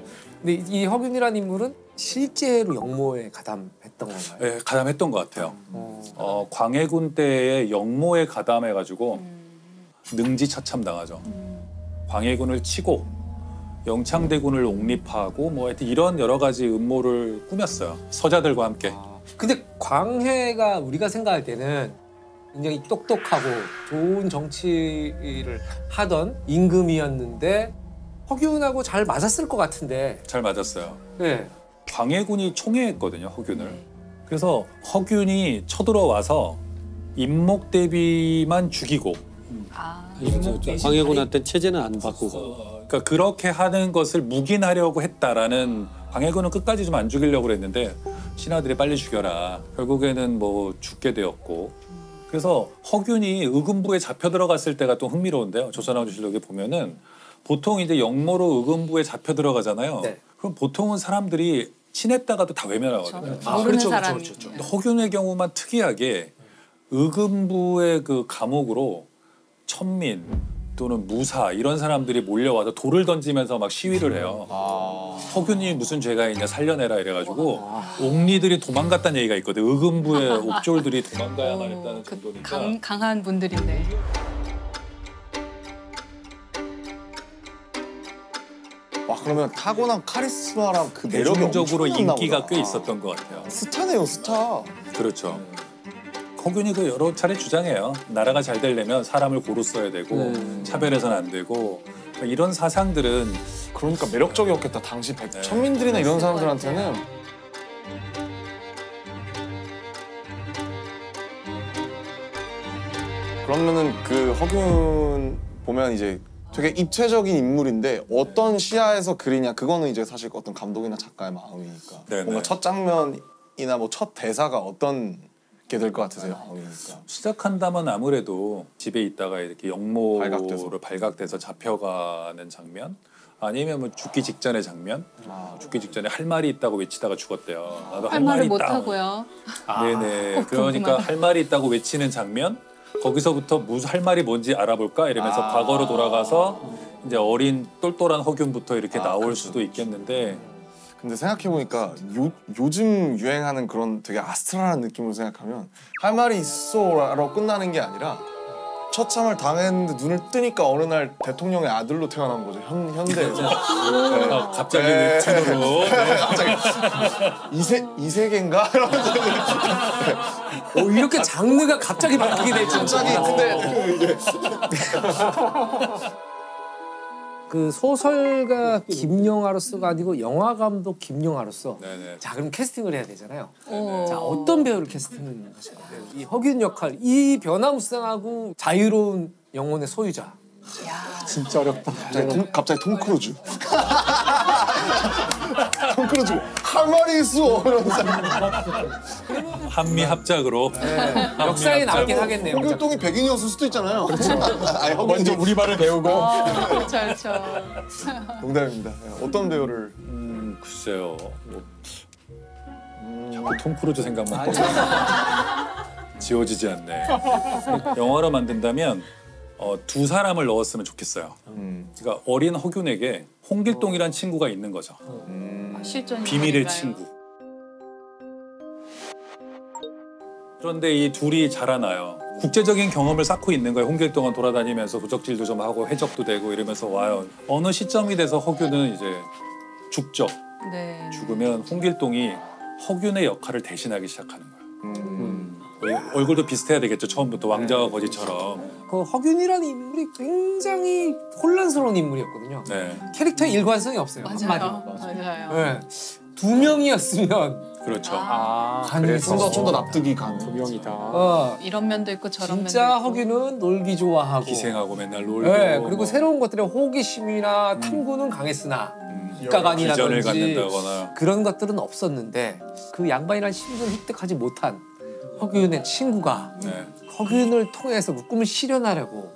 근데 이 허균이라는 인물은 실제로 영모에 가담했던 건가요? 네, 가담했던 것 같아요. 광해군 때에 영모에 가담해가지고 능지처참 당하죠. 광해군을 치고 영창대군을 옹립하고 뭐 하여튼 이런 여러 가지 음모를 꾸몄어요. 서자들과 함께. 근데 광해가 우리가 생각할 때는 굉장히 똑똑하고 좋은 정치를 하던 임금이었는데 허균하고 잘 맞았을 것 같은데. 잘 맞았어요. 네. 광해군이 총애했거든요, 허균을. 그래서 허균이 쳐들어와서 임목대비만 죽이고 광해군한테 체제는 안 바꾸고. 그러니까 그렇게 하는 것을 묵인하려고 했다라는 광해군은 끝까지 좀 안 죽이려고 그랬는데 신하들이 빨리 죽여라. 결국에는 뭐 죽게 되었고. 그래서 허균이 의금부에 잡혀 들어갔을 때가 또 흥미로운데요. 조선왕조실록에 보면은 보통 이제 영모로 의금부에 잡혀 들어가잖아요. 네. 그럼 보통은 사람들이 친했다가도 다 외면하거든요. 모르는 사람이. 근데 허균의 경우만 특이하게 의금부의 그 감옥으로 천민 또는 무사 이런 사람들이 몰려와서 돌을 던지면서 막 시위를 해요. 허균이 무슨 죄가 있냐 살려내라 이래가지고 옥리들이 도망갔다는 얘기가 있거든. 의금부의 옥졸들이 도망가야만 했다는 정도니까. 강한 분들인데. 와 그러면 타고난 카리스마랑 그 매력이 대중적으로 엄청났나 인기가 보다. 꽤 있었던 것 같아요. 스타네요, 스타. 그렇죠. 허균이 그 여러 차례 주장해요. 나라가 잘 되려면 사람을 고루 써야 되고 차별해서는 안 되고 이런 사상들은 그러니까 매력적이었겠다. 당시 천민들이나 이런 사람들한테는. 그러면은 그 허균 보면 이제 되게 입체적인 인물인데 어떤 시야에서 그리냐 그거는 이제 사실 어떤 감독이나 작가의 마음이니까. 네네. 뭔가 첫 장면이나 뭐 첫 대사가 어떤 게 될 것 같으세요? 허균이니까. 시작한다면 아무래도 집에 있다가 이렇게 역모로 발각돼서 잡혀가는 장면 아니면 뭐 죽기 직전의 장면. 죽기 직전에 할 말이 있다고 외치다가 죽었대요. 나도 할 말을 못 하고요. 네네. 그러니까 할 말이 있다고 외치는 장면. 거기서부터 무슨 할 말이 뭔지 알아볼까 이러면서 과거로 돌아가서 이제 어린 똘똘한 허균부터 이렇게 나올 수도 있겠는데. 근데 생각해보니까 요즘 유행하는 그런 되게 아스트랄한 느낌으로 생각하면 할 말이 있어라고 끝나는 게 아니라 처참을 당했는데 눈을 뜨니까 어느 날 대통령의 아들로 태어난 거죠. 현대에서. 네. 갑자기 웹툰으로. 갑자기 이세계인가? 이러면서 이렇게 장르가 갑자기 바뀌게 되죠. 갑자기 근데 그 소설가 김용하로서가 아니고 영화 감독 김용하로서 네네. 자 그럼 캐스팅을 해야 되잖아요. 자 어떤 배우를 캐스팅하실 건가요? 이 허균 역할, 이 변화무쌍하고 자유로운 영혼의 소유자. 진짜 어렵다. 갑자기 톰 크루즈. 톰 크루즈 할 말이 있어. 이러면서. 한미 합작으로. 역사에 남긴 하겠네요. 홍길동이 백인이었을 수도 있잖아요. 아니, 먼저 우리말을 배우고. 그렇죠. 농담입니다. 어떤 배우를? 글쎄요. 뭐, 자꾸 톰 크루즈 생각만 지워지지 않네. 영화로 만든다면 두 사람을 넣었으면 좋겠어요. 그러니까 어린 허균에게 홍길동이란 친구가 있는 거죠. 실존 비밀의 인물인가요? 친구. 그런데 이 둘이 자라나요. 국제적인 경험을 쌓고 있는 거예요. 홍길동은 돌아다니면서 도적질도 좀 하고 해적도 되고 이러면서 와요. 어느 시점이 돼서 허균은 이제 죽죠. 네. 죽으면 홍길동이 허균의 역할을 대신하기 시작하는 거예요. 얼굴도 비슷해야 되겠죠. 처음부터 왕자와 거지처럼. 그 허균이라는 인물이 굉장히 혼란스러운 인물이었거든요. 네. 캐릭터에 일관성이 없어요. 맞아요. 네. 두 명이었으면 그렇죠. 그래서 좀 더 납득이 가는. 두 명이다. 이런 면도 있고 저런 면도 있고. 진짜 허균은 놀기 좋아하고 기생하고 맨날 놀고. 네, 그리고 뭐. 새로운 것들에 호기심이나 탐구는 강했으나 비전을 국가관이라든지 갖는다거나. 그런 것들은 없었는데 그 양반이라는 신분을 획득하지 못한 허균의 친구가 네. 허균을 통해서 그 꿈을 실현하려고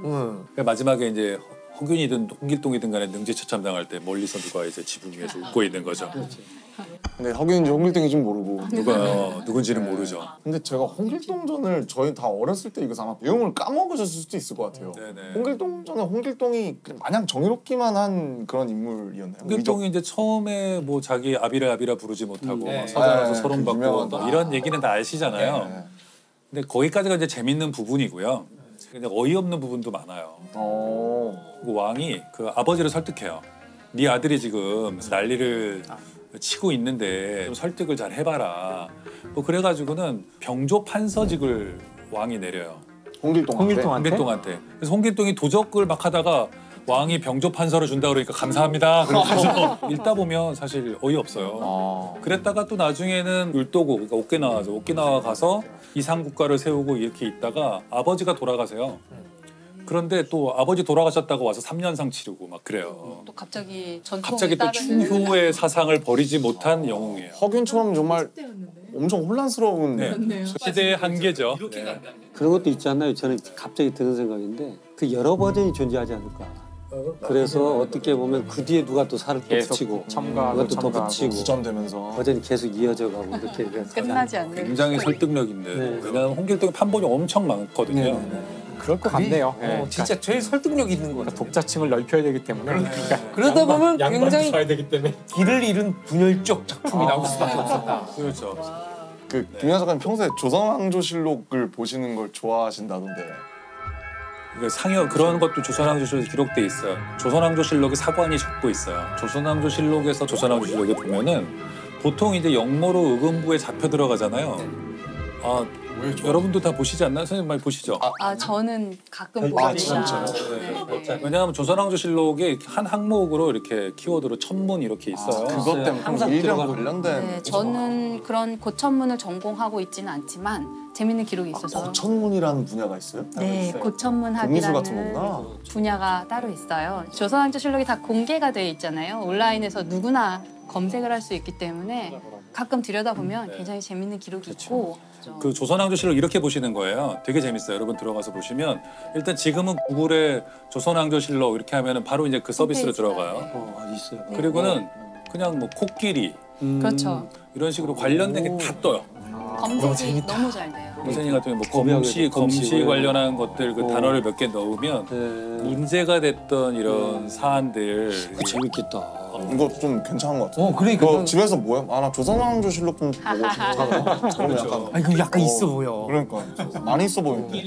그러니까 마지막에 이제 허균이든 홍길동이든 간에 능지처참당할 때 멀리서 누가 이제 지붕 위에서 웃고 있는 거죠. 근데 허균인지 홍길동인지 모르고. 누군지는 모르죠. 근데 제가 홍길동전을 저희 다 어렸을 때 이거 아마 내용을 까먹으셨을 수도 있을 것 같아요. 네네. 홍길동전은 홍길동이 그냥 마냥 정의롭기만 한 그런 인물이었나요? 홍길동이 이제 처음에 뭐 자기 아비라 부르지 못하고 네. 막 서장에서 네, 서론 받고 유명한 뭐 거. 이런 얘기는 다 아시잖아요. 네. 근데 거기까지가 이제 재밌는 부분이고요. 근데 어이없는 부분도 많아요. 그 왕이 그 아버지를 설득해요. 네 아들이 지금 난리를 치고 있는데 좀 설득을 잘 해봐라. 뭐 그래가지고는 병조 판서직을 왕이 내려요. 홍길동한테. 그래서 홍길동이 도적을 막 하다가 왕이 병조 판서를 준다 그러니까 감사합니다. 그래서 읽다 보면 사실 어이없어요. 그랬다가 또 나중에는 울도고 그러니까 오키나와죠. 오키나와 가서 이상 국가를 세우고 이렇게 있다가 아버지가 돌아가세요. 그런데 또 아버지 돌아가셨다고 와서 3년상 치르고 막 그래요. 또 갑자기 전통에 갑자기 또 따르는 충효의 사상을 버리지 못한 영웅이에요. 허균처럼 정말 엄청 혼란스러운 시대의 한계죠. 그런 것도 있지 않나요? 저는 갑자기 드는 생각인데 그 여러 버전이 존재하지 않을까. 그래서 어떻게 보면 그 뒤에 누가 또 살을 또 붙이고 누가 또 붙이고 구전되면서 버전이 계속 이어져가고 이렇게 끝나지 않는. 굉장히 설득력인데 왜냐하면 홍길동의 판본이 엄청 많거든요. 그럴 것 같네요. 진짜 제일 설득력 있는 거예요. 독자층을 넓혀야 되기 때문에. 그러다 보면 양반 굉장히 써야 되기 때문에. 길을 잃은 분열적 작품이 나올 수밖에 없었다. 그렇죠. 김연아 작가님 평소에 조선왕조실록을 보시는 걸 좋아하신다던데. 상여 그런 것도 조선왕조실록에 기록돼 있어요. 조선왕조실록에 사관이 적고 있어요. 조선왕조실록에서 조선왕조실록에 보면은 보통 이제 역모로 의금부에 잡혀 들어가잖아요. 아, 여러분도 다 보시지 않나요? 선생님 많이 보시죠? 저는 가끔 아, 봅니다. 진짜요? 네. 왜냐하면 조선왕조실록에 한 항목으로 이렇게 키워드로 천문 이렇게 있어요. 그것 때문에 항상 일이랑 들어가는 관련된. 네, 저는 그런 고천문을 전공하고 있지는 않지만 재밌는 기록이 있어서 고천문이라는 분야가 있어요? 네, 공미술 고천문학이라는 같은 거구나. 분야가 따로 있어요. 조선왕조실록이 다 공개가 되어 있잖아요. 온라인에서 누구나 검색을 할 수 있기 때문에 가끔 들여다보면 굉장히 재밌는 기록이 있고 그 조선왕조실록 이렇게 보시는 거예요. 되게 재밌어요. 여러분 들어가서 보시면 일단 지금은 구글에 조선왕조실록 이렇게 하면은 바로 이제 그 서비스로 홈페이지가, 들어가요. 있어요. 그리고는 그냥 뭐 코끼리 그렇죠. 이런 식으로 관련된 게 다 떠요. 검색이 너무 잘 돼요. 선생님 같은 경우 뭐 검역에도 검시 관련한 것들 그 단어를 몇 개 넣으면 문제가 됐던 이런 사안들 재밌겠다. 이거 좀 괜찮은 것 같아요. 그러니까 이거 집에서 뭐해? 나 조선왕조실록 좀 보고 싶잖아. 그러면 약간 아니 그 약간 있어 보여. 그러니까 많이 있어 보이는데.